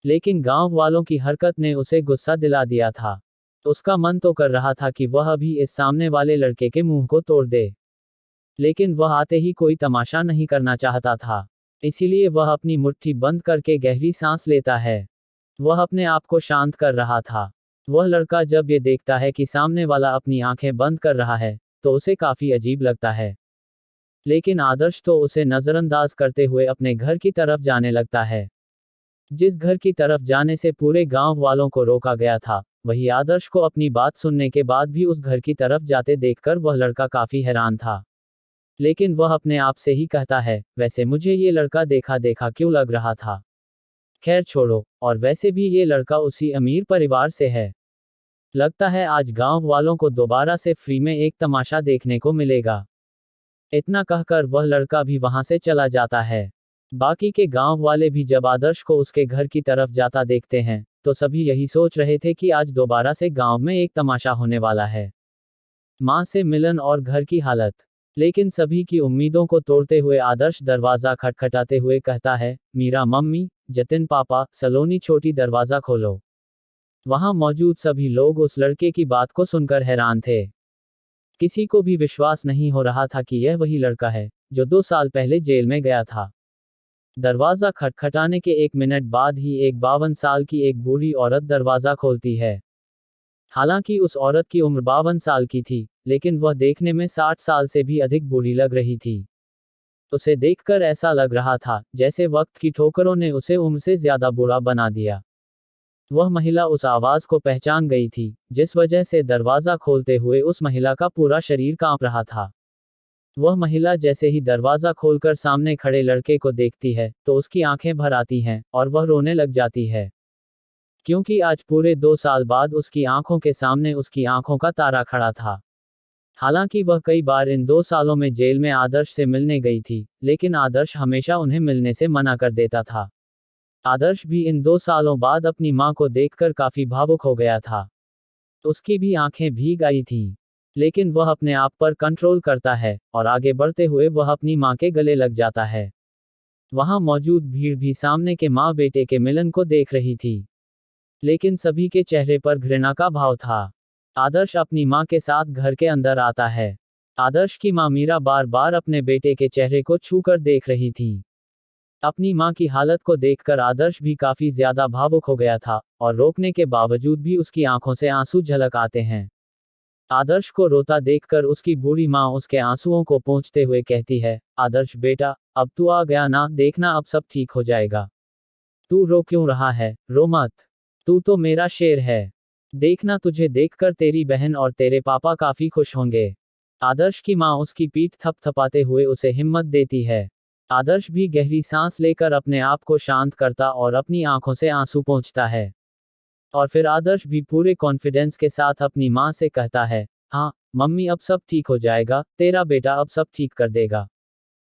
लेकिन गांव वालों की हरकत ने उसे गुस्सा दिला दिया था। उसका मन तो कर रहा था कि वह अभी इस सामने वाले लड़के के मुंह को तोड़ दे, लेकिन वह आते ही कोई तमाशा नहीं करना चाहता था। इसीलिए वह अपनी मुट्ठी बंद करके गहरी सांस लेता है। वह अपने आप को शांत कर रहा था। वह लड़का जब ये देखता है कि सामने वाला अपनी आंखें बंद कर रहा है, तो उसे काफी अजीब लगता है। लेकिन आदर्श तो उसे नजरअंदाज करते हुए अपने घर की तरफ जाने लगता है। जिस घर की तरफ जाने से पूरे गांव वालों को रोका गया था, वही आदर्श को अपनी बात सुनने के बाद भी उस घर की तरफ जाते देखकर वह लड़का काफी हैरान था। लेकिन वह अपने आप से ही कहता है, वैसे मुझे ये लड़का देखा देखा क्यों लग रहा था। खैर छोड़ो, और वैसे भी ये लड़का उसी अमीर परिवार से है। लगता है आज गांव वालों को दोबारा से फ्री में एक तमाशा देखने को मिलेगा। इतना कहकर वह लड़का भी वहां से चला जाता है। बाकी के गांव वाले भी जब आदर्श को उसके घर की तरफ जाता देखते हैं, तो सभी यही सोच रहे थे कि आज दोबारा से गांव में एक तमाशा होने वाला है। मां से मिलन और घर की हालत। लेकिन सभी की उम्मीदों को तोड़ते हुए आदर्श दरवाजा खटखटाते हुए कहता है, मीरा मम्मी, जतिन पापा, सलोनी छोटी, दरवाजा खोलो। वहां मौजूद सभी लोग उस लड़के की बात को सुनकर हैरान थे। किसी को भी विश्वास नहीं हो रहा था कि यह वही लड़का है जो 2 साल पहले जेल में गया था। दरवाजा खटखटाने के 1 मिनट बाद ही एक 52 साल की एक बूढ़ी औरत दरवाजा खोलती है। हालांकि उस औरत की उम्र 52 साल की थी, लेकिन वह देखने में 60 साल से भी अधिक बूढ़ी लग रही थी। उसे देखकर ऐसा लग रहा था जैसे वक्त की ठोकरों ने उसे उम्र से ज्यादा बूढ़ा बना दिया। वह महिला उस आवाज को पहचान गई थी, जिस वजह से दरवाजा खोलते हुए उस महिला का पूरा शरीर कांप रहा था। वह महिला जैसे ही दरवाजा खोलकर सामने खड़े लड़के को देखती है, तो उसकी आंखें भर आती हैं, और वह रोने लग जाती है। क्योंकि आज पूरे 2 साल बाद उसकी आंखों के सामने उसकी आंखों का तारा खड़ा था। हालांकि वह कई बार इन 2 सालों में जेल में आदर्श से मिलने गई थी, लेकिन आदर्श हमेशा उन्हें मिलने से मना कर देता था। आदर्श भी इन 2 सालों बाद अपनी मां को देखकर काफी भावुक हो गया था। उसकी भी आंखें भीग आई थीं। लेकिन वह अपने आप पर कंट्रोल करता है, और आगे बढ़ते हुए वह अपनी मां के गले लग जाता है। वहां मौजूद भीड़ भी सामने के मां बेटे के मिलन को देख रही थी। लेकिन सभी के चेहरे पर घृणा का भाव था। आदर्श अपनी मां के साथ घर के अंदर आता है। आदर्श की मां मीरा बार बार अपने बेटे के चेहरे को छूकर देख रही थी। अपनी मां की हालत को देखकर आदर्श भी काफी ज्यादा भावुक हो गया था, और रोकने के बावजूद भी उसकी आंखों से आंसू झलक आते हैं। आदर्श को रोता देखकर उसकी बूढ़ी मां उसके आंसुओं को पोंछते हुए कहती है, आदर्श बेटा, अब तू आ गया ना, देखना अब सब ठीक हो जाएगा। तू रो क्यों रहा है, रो मत। तू तो मेरा शेर है। देखना, तुझे देखकर तेरी बहन और तेरे पापा काफी खुश होंगे। आदर्श की मां उसकी पीठ थपथपाते हुए उसे हिम्मत देती है। आदर्श भी गहरी सांस लेकर अपने आप को शांत करता और अपनी आंखों से आंसू पोंछता है। और फिर आदर्श भी पूरे कॉन्फिडेंस के साथ अपनी मां से कहता है, हाँ मम्मी, अब सब ठीक हो जाएगा, तेरा बेटा अब सब ठीक कर देगा।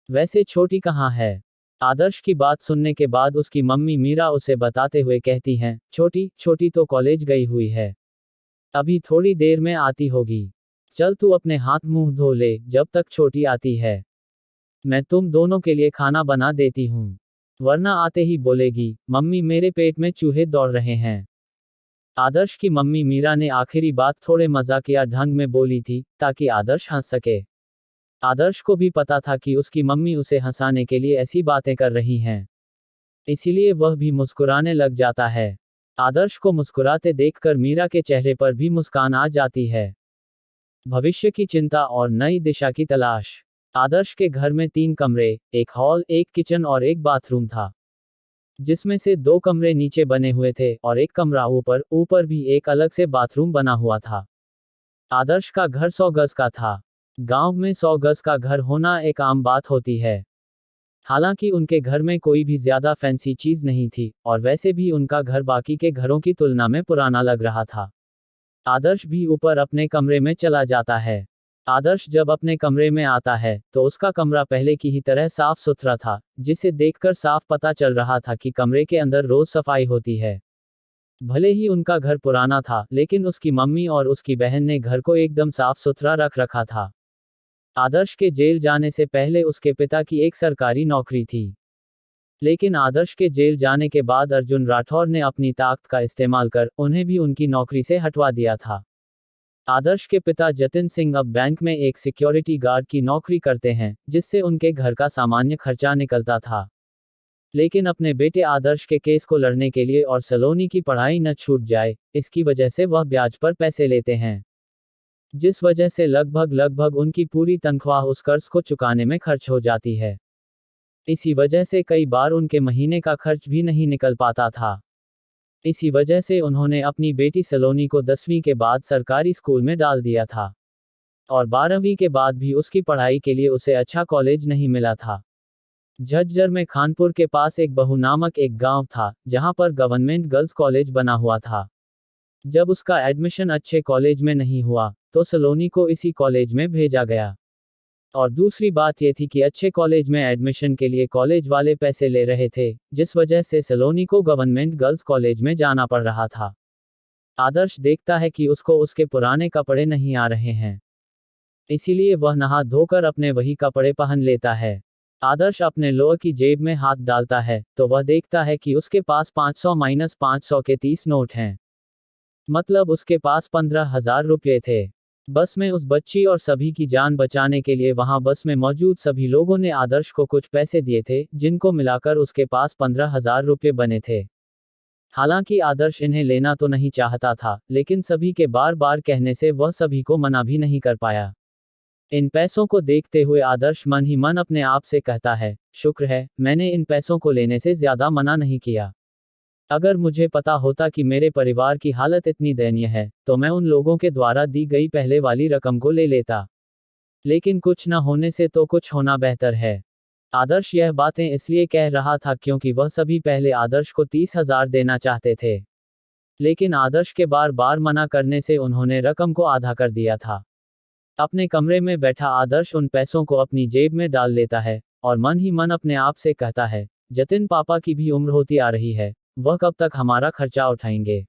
वैसे छोटी कहाँ है? आदर्श की बात सुनने के बाद उसकी मम्मी मीरा उसे बताते हुए कहती हैं, छोटी छोटी तो कॉलेज गई हुई है। अभी थोड़ी देर में आती होगी। चल तू अपने हाथ मुंह धो ले जब तक छोटी आती है। मैं तुम दोनों के लिए खाना बना देती हूँ। वरना आते ही बोलेगी, मम्मी मेरे पेट में चूहे दौड़ रहे हैं। आदर्श की मम्मी मीरा ने आखिरी बात थोड़े मजाकिया ढंग में बोली थी, ताकि आदर्श हंस सके। आदर्श को भी पता था कि उसकी मम्मी उसे हंसाने के लिए ऐसी बातें कर रही हैं। इसीलिए वह भी मुस्कुराने लग जाता है। आदर्श को मुस्कुराते देखकर मीरा के चेहरे पर भी मुस्कान आ जाती है। भविष्य की चिंता और नई दिशा की तलाश। आदर्श के घर में 3 कमरे, एक हॉल, एक किचन और एक बाथरूम था, जिसमें से 2 कमरे नीचे बने हुए थे और एक कमरा ऊपर भी एक अलग से बाथरूम बना हुआ था। आदर्श का घर 100 गज का था। गांव में 100 गज का घर होना एक आम बात होती है। हालांकि उनके घर में कोई भी ज्यादा फैंसी चीज नहीं थी, और वैसे भी उनका घर बाकी के घरों की तुलना में पुराना लग रहा था। आदर्श भी ऊपर अपने कमरे में चला जाता है। आदर्श जब अपने कमरे में आता है तो उसका कमरा पहले की ही तरह साफ सुथरा था, जिसे देखकर साफ पता चल रहा था कि कमरे के अंदर रोज सफाई होती है। भले ही उनका घर पुराना था, लेकिन उसकी मम्मी और उसकी बहन ने घर को एकदम साफ सुथरा रख रखा था। आदर्श के जेल जाने से पहले उसके पिता की एक सरकारी नौकरी थी, लेकिन आदर्श के जेल जाने के बाद अर्जुन राठौर ने अपनी ताकत का इस्तेमाल कर उन्हें भी उनकी नौकरी से हटवा दिया था। आदर्श के पिता जतिन सिंह अब बैंक में एक सिक्योरिटी गार्ड की नौकरी करते हैं, जिससे उनके घर का सामान्य खर्चा निकलता था। लेकिन अपने बेटे आदर्श के केस को लड़ने के लिए और सलोनी की पढ़ाई न छूट जाए, इसकी वजह से वह ब्याज पर पैसे लेते हैं, जिस वजह से लगभग उनकी पूरी तनख्वाह उस कर्ज को चुकाने में खर्च हो जाती है। इसी वजह से कई बार उनके महीने का खर्च भी नहीं निकल पाता था। इसी वजह से उन्होंने अपनी बेटी सलोनी को 10वीं के बाद सरकारी स्कूल में डाल दिया था, और 12वीं के बाद भी उसकी पढ़ाई के लिए उसे अच्छा कॉलेज नहीं मिला था। झज्जर में खानपुर के पास एक बहू नामक एक गांव था, जहां पर गवर्नमेंट गर्ल्स कॉलेज बना हुआ था। जब उसका एडमिशन अच्छे कॉलेज में नहीं हुआ, तो सलोनी को इसी कॉलेज में भेजा गया। और दूसरी बात यह थी कि अच्छे कॉलेज में एडमिशन के लिए कॉलेज वाले पैसे ले रहे थे, जिस वजह से सलोनी को गवर्नमेंट गर्ल्स कॉलेज में जाना पड़ रहा था। आदर्श देखता है कि उसको उसके पुराने कपड़े नहीं आ रहे हैं, इसीलिए वह नहा धोकर अपने वही कपड़े पहन लेता है। आदर्श अपने लोअर की जेब में हाथ डालता है तो वह देखता है कि उसके पास 500 के 30 नोट हैं। मतलब उसके पास 15,000 रुपये थे। बस में उस बच्ची और सभी की जान बचाने के लिए वहां बस में मौजूद सभी लोगों ने आदर्श को कुछ पैसे दिए थे, जिनको मिलाकर उसके पास 15,000 रुपये बने थे। हालांकि आदर्श इन्हें लेना तो नहीं चाहता था, लेकिन सभी के बार बार कहने से वह सभी को मना भी नहीं कर पाया। इन पैसों को देखते हुए आदर्श मन ही मन अपने आप से कहता है, शुक्र है मैंने इन पैसों को लेने से ज्यादा मना नहीं किया। अगर मुझे पता होता कि मेरे परिवार की हालत इतनी दयनीय है, तो मैं उन लोगों के द्वारा दी गई पहले वाली रकम को ले लेता। लेकिन कुछ न होने से तो कुछ होना बेहतर है। आदर्श यह बातें इसलिए कह रहा था क्योंकि वह सभी पहले आदर्श को 30,000 देना चाहते थे, लेकिन आदर्श के बार बार मना करने से उन्होंने रकम को आधा कर दिया था। अपने कमरे में बैठा आदर्श उन पैसों को अपनी जेब में डाल लेता है, और मन ही मन अपने आप से कहता है, जतिन पापा की भी उम्र होती आ रही है, वह कब तक हमारा खर्चा उठाएंगे।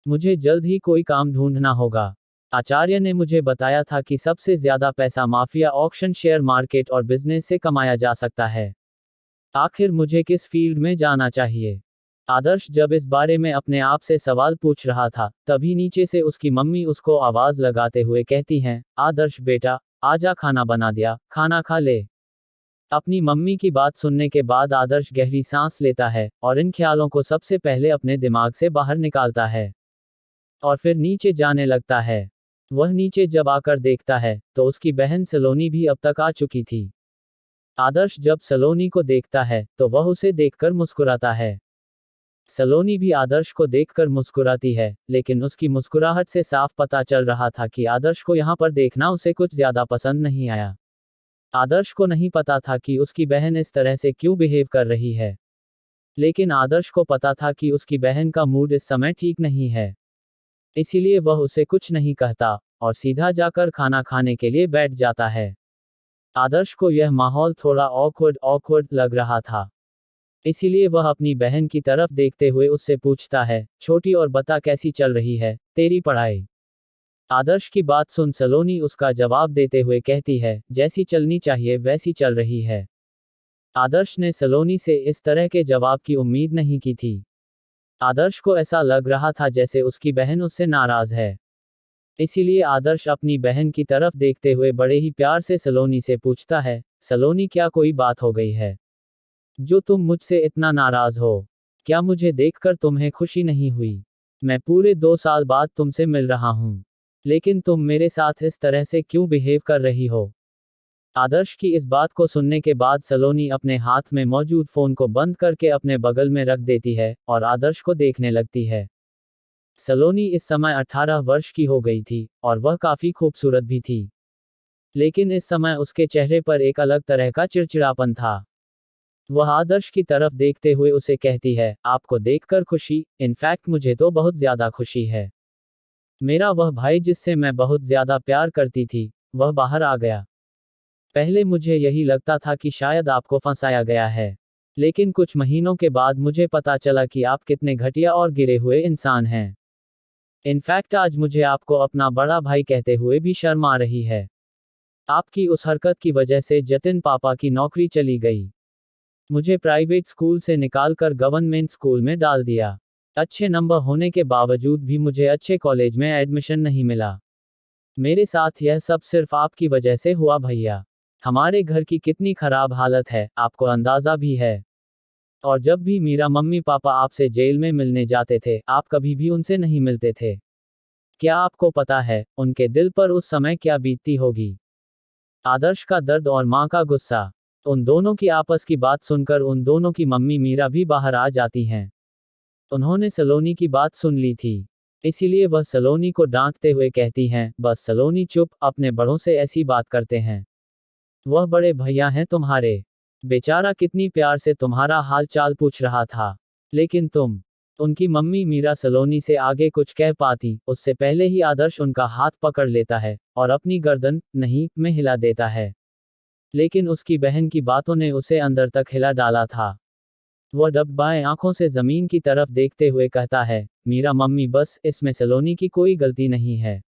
मुझे जल्द ही कोई काम ढूंढना होगा। आचार्य ने मुझे बताया था कि सबसे ज्यादा पैसा माफिया, ऑक्शन, शेयर मार्केट और बिजनेस से कमाया जा सकता है। आखिर मुझे किस फील्ड में जाना चाहिए। आदर्श जब इस बारे में अपने आप से सवाल पूछ रहा था, तभी नीचे से उसकी मम्मी उसको आवाज लगाते हुए कहती हैं, आदर्श बेटा, आजा खाना बना दिया, खाना खा ले। अपनी मम्मी की बात सुनने के बाद आदर्श गहरी सांस लेता है, और इन ख्यालों को सबसे पहले अपने दिमाग से बाहर निकालता है, और फिर नीचे जाने लगता है। वह नीचे जब आकर देखता है, तो उसकी बहन सलोनी भी अब तक आ चुकी थी। आदर्श जब सलोनी को देखता है, तो वह उसे देखकर मुस्कुराता है। सलोनी भी आदर्श को देखकर मुस्कुराती है, लेकिन उसकी मुस्कुराहट से साफ पता चल रहा था कि आदर्श को यहाँ पर देखना उसे कुछ ज्यादा पसंद नहीं आया। आदर्श को नहीं पता था कि उसकी बहन इस तरह से क्यों बिहेव कर रही है, लेकिन आदर्श को पता था कि उसकी बहन का मूड इस समय ठीक नहीं है। इसीलिए वह उसे कुछ नहीं कहता, और सीधा जाकर खाना खाने के लिए बैठ जाता है। आदर्श को यह माहौल थोड़ा ऑकवर्ड लग रहा था, इसीलिए वह अपनी बहन की तरफ देखते हुए उससे पूछता है, छोटी, और बता कैसी चल रही है तेरी पढ़ाई। आदर्श की बात सुन सलोनी उसका जवाब देते हुए कहती है, जैसी चलनी चाहिए वैसी चल रही है। आदर्श ने सलोनी से इस तरह के जवाब की उम्मीद नहीं की थी। आदर्श को ऐसा लग रहा था जैसे उसकी बहन उससे नाराज है। इसीलिए आदर्श अपनी बहन की तरफ देखते हुए बड़े ही प्यार से सलोनी से पूछता है, सलोनी, क्या कोई बात हो गई है जो तुम मुझसे इतना नाराज हो? क्या मुझे देखकर तुम्हें खुशी नहीं हुई? मैं पूरे 2 साल बाद तुमसे मिल रहा हूं, लेकिन तुम मेरे साथ इस तरह से क्यों बिहेव कर रही हो? आदर्श की इस बात को सुनने के बाद सलोनी अपने हाथ में मौजूद फोन को बंद करके अपने बगल में रख देती है, और आदर्श को देखने लगती है। सलोनी इस समय 18 वर्ष की हो गई थी, और वह काफी खूबसूरत भी थी। लेकिन इस समय उसके चेहरे पर एक अलग तरह का चिड़चिड़ापन था। वह आदर्श की तरफ देखते हुए उसे कहती है, आपको देखकर खुशी, इनफैक्ट मुझे तो बहुत ज्यादा खुशी है। मेरा वह भाई जिससे मैं बहुत ज्यादा प्यार करती थी, वह बाहर आ गया। पहले मुझे यही लगता था कि शायद आपको फंसाया गया है। लेकिन कुछ महीनों के बाद मुझे पता चला कि आप कितने घटिया और गिरे हुए इंसान हैं। इनफैक्ट आज मुझे आपको अपना बड़ा भाई कहते हुए भी शर्म आ रही है। आपकी उस हरकत की वजह से जतिन पापा की नौकरी चली गई। मुझे प्राइवेट स्कूल से निकालकर गवर्नमेंट स्कूल में डाल दिया। अच्छे नंबर होने के बावजूद भी मुझे अच्छे कॉलेज में एडमिशन नहीं मिला। मेरे साथ यह सब सिर्फ आपकी वजह से हुआ भैया। हमारे घर की कितनी खराब हालत है, आपको अंदाजा भी है। और जब भी मेरा मम्मी पापा आपसे जेल में मिलने जाते थे, आप कभी भी उनसे नहीं मिलते थे। क्या आपको पता है, उनके दिल पर उस समय क्या बीतती होगी? आदर्श का दर्द और माँ का गुस्सा। उन दोनों की आपस की बात सुनकर उन दोनों की मम्मी मीरा भी बाहर आ जाती हैं। उन्होंने सलोनी की बात सुन ली थी। इसीलिए वह सलोनी को डांटते हुए कहती हैं, बस सलोनी चुप, अपने बड़ों से ऐसी बात करते हैं। वह बड़े भैया हैं तुम्हारे। बेचारा कितनी प्यार से तुम्हारा हाल चाल पूछ रहा था। लेकिन तुम। उनकी मम्मी मीरा सलोनी से आगे कुछ कह पाती, उससे पहले ही आदर्श उनका हाथ पकड़ लेता है और अपनी गर्दन नहीं में हिला देता है। लेकिन उसकी बहन की बातों ने उसे अंदर तक हिला डाला था। वह डब्बाएं आंखों से जमीन की तरफ देखते हुए कहता है, मीरा मम्मी बस, इसमें सलोनी की कोई गलती नहीं है।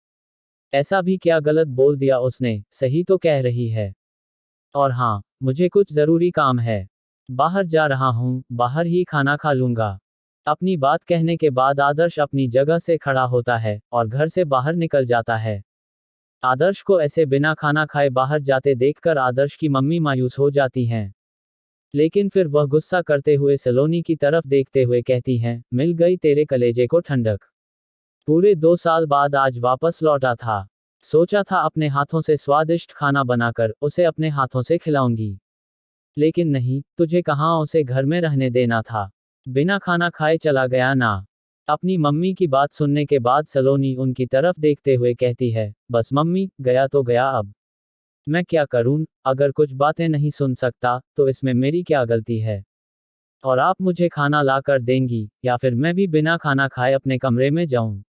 ऐसा भी क्या गलत बोल दिया उसने, सही तो कह रही है। और हाँ, मुझे कुछ जरूरी काम है। बाहर जा रहा हूँ, बाहर ही खाना खा लूंगा। अपनी बात कहने के बाद आदर्श अपनी जगह से खड़ा होता है और घर से बाहर निकल जाता है। आदर्श को ऐसे बिना खाना खाए बाहर जाते देखकर आदर्श की मम्मी मायूस हो जाती हैं। लेकिन फिर वह गुस्सा करते हुए सलोनी की तरफ देखते हुए कहती हैं, मिल गई तेरे कलेजे को ठंडक। पूरे 2 साल बाद आज वापस लौटा था। सोचा था अपने हाथों से स्वादिष्ट खाना बनाकर उसे अपने हाथों से खिलाऊंगी। लेकिन नहीं, तुझे कहाँ उसे घर में रहने देना था। बिना खाना खाए चला गया ना। अपनी मम्मी की बात सुनने के बाद सलोनी उनकी तरफ देखते हुए कहती है, बस मम्मी, गया तो गया अब। मैं क्या करूं, अगर कुछ बातें नहीं सुन सकता, तो इसमें मेरी क्या गलती है? और आप मुझे खाना ला कर देंगी, या फिर मैं भी बिना खाना खाए अपने कमरे में जाऊं?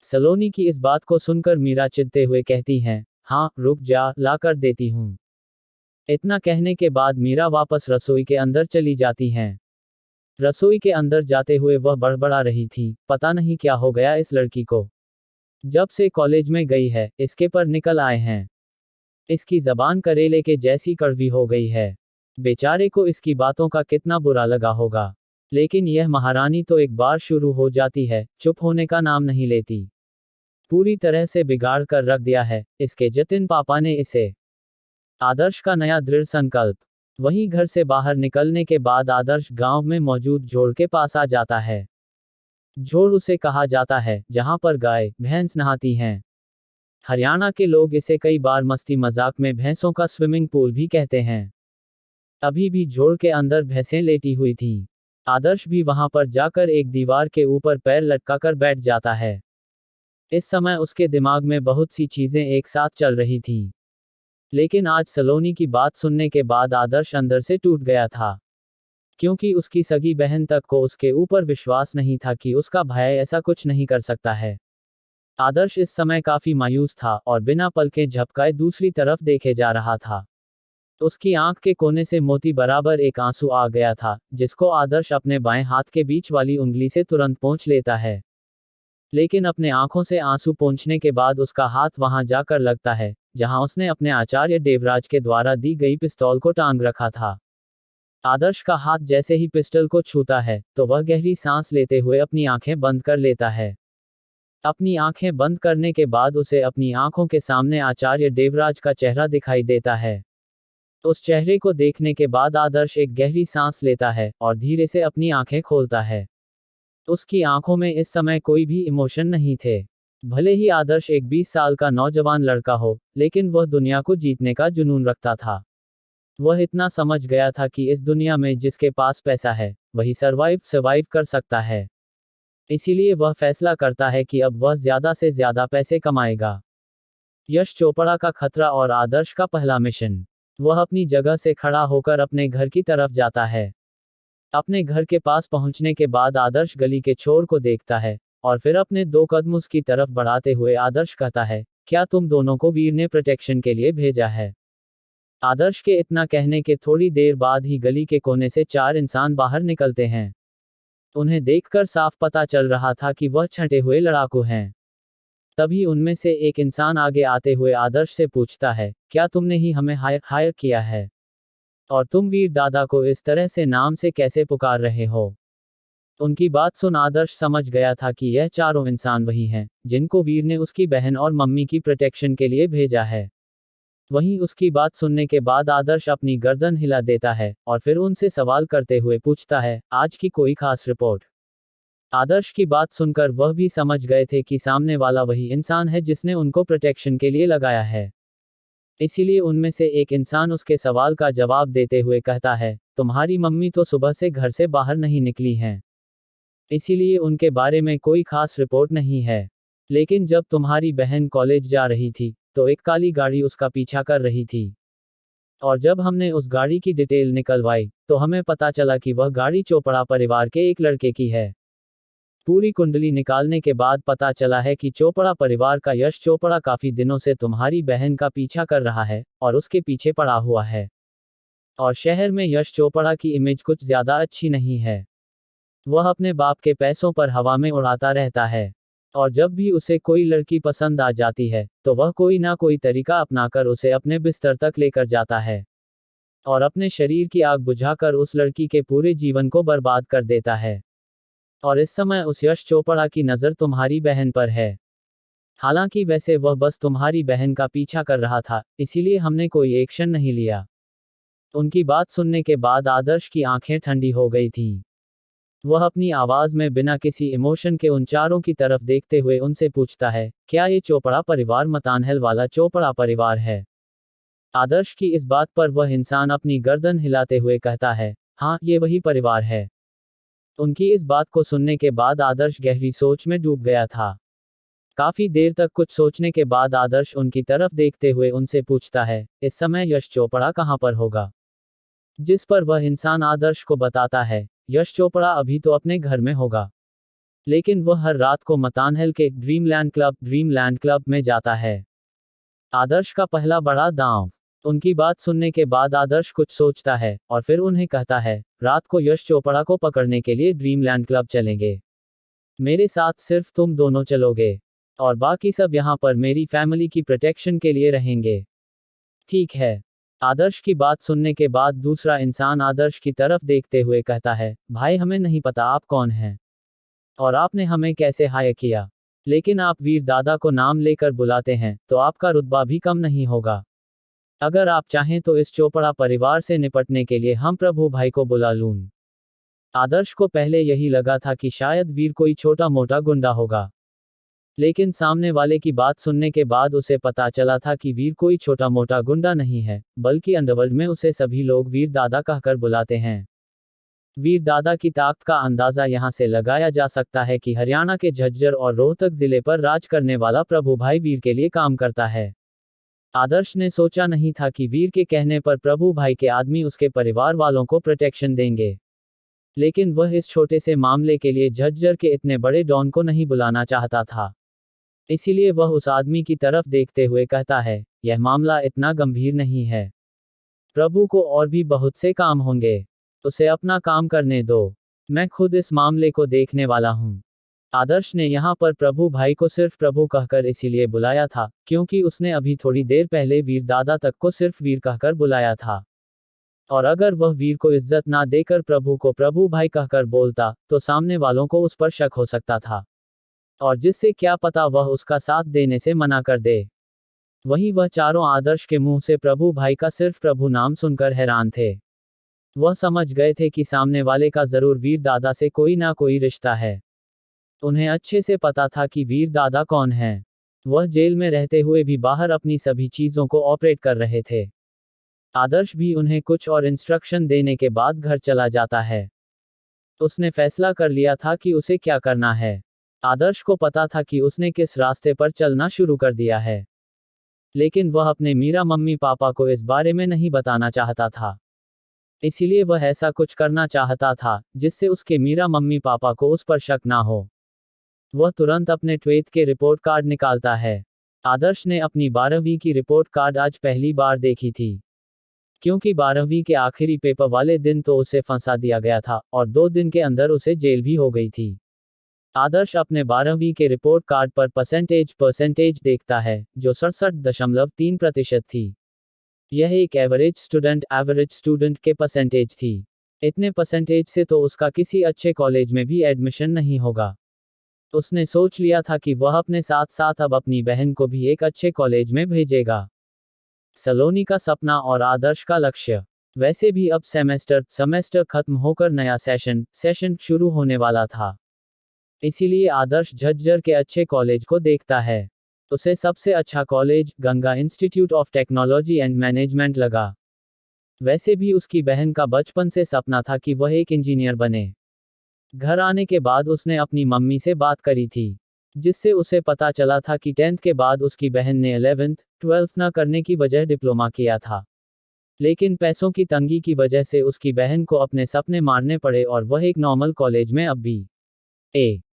सलोनी की इस बात को सुनकर मीरा चिढ़ते हुए कहती हैं, हाँ रुक जा, ला कर देती हूँ। इतना कहने के बाद मीरा वापस रसोई के अंदर चली जाती हैं। रसोई के अंदर जाते हुए वह बड़बड़ा रही थी, पता नहीं क्या हो गया इस लड़की को। जब से कॉलेज में गई है, इसके पर निकल आए हैं। इसकी जबान करेले के जैसी कड़वी हो गई है। बेचारे को इसकी बातों का कितना बुरा लगा होगा। लेकिन यह महारानी तो एक बार शुरू हो जाती है, चुप होने का नाम नहीं लेती। पूरी तरह से बिगाड़ कर रख दिया है इसके जतिन पापा ने इसे। आदर्श का नया दृढ़ संकल्प। वहीं घर से बाहर निकलने के बाद आदर्श गांव में मौजूद झोड़ के पास आ जाता है। झोड़ उसे कहा जाता है जहां पर गाय भैंस नहाती हैं। हरियाणा के लोग इसे कई बार मस्ती मजाक में भैंसों का स्विमिंग पूल भी कहते हैं। अभी भी झोड़ के अंदर भैंसें लेटी हुई थीं। आदर्श भी वहां पर जाकर एक दीवार के ऊपर पैर लटकाकर बैठ जाता है। इस समय उसके दिमाग में बहुत सी चीजें एक साथ चल रही थीं। लेकिन आज सलोनी की बात सुनने के बाद आदर्श अंदर से टूट गया था। क्योंकि उसकी सगी बहन तक को उसके ऊपर विश्वास नहीं था कि उसका भाई ऐसा कुछ नहीं कर सकता है। आदर्श इस समय काफी मायूस था और बिना पलकें झपकाए दूसरी तरफ देखे जा रहा था। उसकी आंख के कोने से मोती बराबर एक आंसू आ गया था, जिसको आदर्श अपने बाएं हाथ के बीच वाली उंगली से तुरंत पोंछ लेता है। लेकिन अपने आंखों से आंसू पोंछने के बाद उसका हाथ वहां जाकर लगता है जहां उसने अपने आचार्य देवराज के द्वारा दी गई पिस्तौल को टांग रखा था। आदर्श का हाथ जैसे ही पिस्टल को छूता है, तो वह गहरी सांस लेते हुए अपनी आंखें बंद कर लेता है। अपनी आंखें बंद करने के बाद उसे अपनी आंखों के सामने आचार्य देवराज का चेहरा दिखाई देता है। उस चेहरे को देखने के बाद आदर्श एक गहरी सांस लेता है और धीरे से अपनी आंखें खोलता है। उसकी आंखों में इस समय कोई भी इमोशन नहीं थे। भले ही आदर्श एक 20 साल का नौजवान लड़का हो, लेकिन वह दुनिया को जीतने का जुनून रखता था। वह इतना समझ गया था कि इस दुनिया में जिसके पास पैसा है, वही सर्वाइव कर सकता है। इसीलिए वह फैसला करता है कि अब वह ज्यादा से ज्यादा पैसे कमाएगा। यश चोपड़ा का खतरा और आदर्श का पहला मिशन। वह अपनी जगह से खड़ा होकर अपने घर की तरफ जाता है। अपने घर के पास पहुंचने के बाद आदर्श गली के छोर को देखता है, और फिर अपने 2 कदम उसकी तरफ बढ़ाते हुए आदर्श कहता है, क्या तुम दोनों को वीर ने प्रोटेक्शन के लिए भेजा है? आदर्श के इतना कहने के थोड़ी देर बाद ही गली के कोने से 4 इंसान बाहर निकलते हैं। उन्हें देखकर साफ पता चल रहा था कि वह छंटे हुए लड़ाकू हैं। तभी उनमें से एक इंसान आगे आते हुए आदर्श से पूछता है, क्या तुमने ही हमें हायर किया है? और तुम वीर दादा को इस तरह से नाम से कैसे पुकार रहे हो? उनकी बात सुन आदर्श समझ गया था कि यह चारों इंसान वही हैं, जिनको वीर ने उसकी बहन और मम्मी की प्रोटेक्शन के लिए भेजा है। वहीं उसकी बात सुनने के बाद आदर्श अपनी गर्दन हिला देता है, और फिर उनसे सवाल करते हुए पूछता है, आज की कोई खास रिपोर्ट? आदर्श की बात सुनकर वह भी समझ गए थे कि सामने वाला वही इंसान है जिसने उनको प्रोटेक्शन के लिए लगाया है। इसीलिए उनमें से एक इंसान उसके सवाल का जवाब देते हुए कहता है, तुम्हारी मम्मी तो सुबह से घर से बाहर नहीं निकली हैं, इसीलिए उनके बारे में कोई खास रिपोर्ट नहीं है। लेकिन जब तुम्हारी बहन कॉलेज जा रही थी, तो एक काली गाड़ी उसका पीछा कर रही थी। और जब हमने उस गाड़ी की डिटेल निकलवाई, तो हमें पता चला कि वह गाड़ी चोपड़ा परिवार के एक लड़के की है। पूरी कुंडली निकालने के बाद पता चला है कि चोपड़ा परिवार का यश चोपड़ा काफी दिनों से तुम्हारी बहन का पीछा कर रहा है, और उसके पीछे पड़ा हुआ है। और शहर में यश चोपड़ा की इमेज कुछ ज्यादा अच्छी नहीं है। वह अपने बाप के पैसों पर हवा में उड़ाता रहता है। और जब भी उसे कोई लड़की पसंद आ जाती है, तो वह कोई ना कोई तरीका अपनाकर उसे अपने बिस्तर तक लेकर जाता है। और अपने शरीर की आग बुझाकर उस लड़की के पूरे जीवन को बर्बाद कर देता है। और इस समय उस यश चोपड़ा की नज़र तुम्हारी बहन पर है। हालांकि वैसे वह बस तुम्हारी बहन का पीछा कर रहा था, इसीलिए हमने कोई एक्शन नहीं लिया। उनकी बात सुनने के बाद आदर्श की आंखें ठंडी हो गई थीं। वह अपनी आवाज में बिना किसी इमोशन के उन चारों की तरफ देखते हुए उनसे पूछता है, क्या ये चोपड़ा परिवार मतानहल वाला चोपड़ा परिवार है? आदर्श की इस बात पर वह इंसान अपनी गर्दन हिलाते हुए कहता है, हाँ, ये वही परिवार है। उनकी इस बात को सुनने के बाद आदर्श गहरी सोच में डूब गया था। काफी देर तक कुछ सोचने के बाद आदर्श उनकी तरफ देखते हुए उनसे पूछता है, इस समय यश चोपड़ा कहाँ पर होगा? जिस पर वह इंसान आदर्श को बताता है, यश चोपड़ा अभी तो अपने घर में होगा, लेकिन वह हर रात को मतानहल के ड्रीमलैंड क्लब में जाता है। आदर्श का पहला बड़ा दांव। उनकी बात सुनने के बाद आदर्श कुछ सोचता है, और फिर उन्हें कहता है, रात को यश चोपड़ा को पकड़ने के लिए ड्रीमलैंड क्लब चलेंगे। मेरे साथ सिर्फ तुम दोनों चलोगे, और बाकी सब यहाँ पर मेरी फैमिली की प्रोटेक्शन के लिए रहेंगे। ठीक है। आदर्श की बात सुनने के बाद दूसरा इंसान आदर्श की तरफ देखते हुए कहता है, भाई, हमें नहीं पता आप कौन हैं, और आपने हमें कैसे हायर किया, लेकिन आप वीर दादा को नाम लेकर बुलाते हैं, तो आपका रुतबा भी कम नहीं होगा। अगर आप चाहें तो इस चोपड़ा परिवार से निपटने के लिए हम प्रभु भाई को बुला लूं। आदर्श को पहले यही लगा था कि शायद वीर कोई छोटा मोटा गुंडा होगा, लेकिन सामने वाले की बात सुनने के बाद उसे पता चला था कि वीर कोई छोटा मोटा गुंडा नहीं है, बल्कि अंडरवर्ल्ड में उसे सभी लोग वीर दादा कहकर बुलाते हैं। वीर दादा की ताकत का अंदाजा यहां से लगाया जा सकता है कि हरियाणा के झज्जर और रोहतक जिले पर राज करने वाला प्रभु भाई वीर के लिए काम करता है। आदर्श ने सोचा नहीं था कि वीर के कहने पर प्रभु भाई के आदमी उसके परिवार वालों को प्रोटेक्शन देंगे, लेकिन वह इस छोटे से मामले के लिए झज्जर के इतने बड़े डॉन को नहीं बुलाना चाहता था। इसीलिए वह उस आदमी की तरफ देखते हुए कहता है, यह मामला इतना गंभीर नहीं है, प्रभु को और भी बहुत से काम होंगे, उसे अपना काम करने दो, मैं खुद इस मामले को देखने वाला हूँ। आदर्श ने यहाँ पर प्रभु भाई को सिर्फ प्रभु कहकर इसीलिए बुलाया था, क्योंकि उसने अभी थोड़ी देर पहले वीर दादा तक को सिर्फ वीर कहकर बुलाया था। और अगर वह वीर को इज्जत ना देकर प्रभु को प्रभु भाई कहकर बोलता, तो सामने वालों को उस पर शक हो सकता था, और जिससे क्या पता वह उसका साथ देने से मना कर दे। वहीं वह चारों आदर्श के मुंह से प्रभु भाई का सिर्फ प्रभु नाम सुनकर हैरान थे। वह समझ गए थे कि सामने वाले का जरूर वीर दादा से कोई ना कोई रिश्ता है। उन्हें अच्छे से पता था कि वीर दादा कौन है। वह जेल में रहते हुए भी बाहर अपनी सभी चीजों को ऑपरेट कर रहे थे। आदर्श भी उन्हें कुछ और इंस्ट्रक्शन देने के बाद घर चला जाता है। उसने फैसला कर लिया था कि उसे क्या करना है। आदर्श को पता था कि उसने किस रास्ते पर चलना शुरू कर दिया है, लेकिन वह अपने मीरा मम्मी पापा को इस बारे में नहीं बताना चाहता था। इसीलिए वह ऐसा कुछ करना चाहता था जिससे उसके मीरा मम्मी पापा को उस पर शक ना हो। वह तुरंत अपने 12th के रिपोर्ट कार्ड निकालता है। आदर्श ने अपनी 12वीं की रिपोर्ट कार्ड आज पहली बार देखी थी, क्योंकि 12वीं के आखिरी पेपर वाले दिन तो उसे फंसा दिया गया था और 2 दिन के अंदर उसे जेल भी हो गई थी। आदर्श अपने 12वीं के रिपोर्ट कार्ड पर परसेंटेज देखता है, जो 67.3% थी। यह एक एवरेज स्टूडेंट के परसेंटेज थी। इतने परसेंटेज से तो उसका किसी अच्छे कॉलेज में भी एडमिशन नहीं होगा। उसने सोच लिया था कि वह अपने साथ साथ अब अपनी बहन को भी एक अच्छे कॉलेज में भेजेगा। सलोनी का सपना और आदर्श का लक्ष्य। वैसे भी अब सेमेस्टर खत्म होकर नया सेशन शुरू होने वाला था। इसीलिए आदर्श झज्जर के अच्छे कॉलेज को देखता है। उसे सबसे अच्छा college Ganga institute of technology and management लगा। वैसे भी उसकी बहन का बचपन से सपना था कि वह एक इंजीनियर बने। घर आने के बाद उसने अपनी मम्मी से बात करी थी, जिससे उसे पता चला था कि 10th के बाद उसकी बहन ने 11th 12th न करने की वजह डिप्लोमा किया था। लेकिन पैसों की तंगी की वजह से उसकी बहन को अपने सपने मारने पड़े और वह एक नॉर्मल कॉलेज में अब भी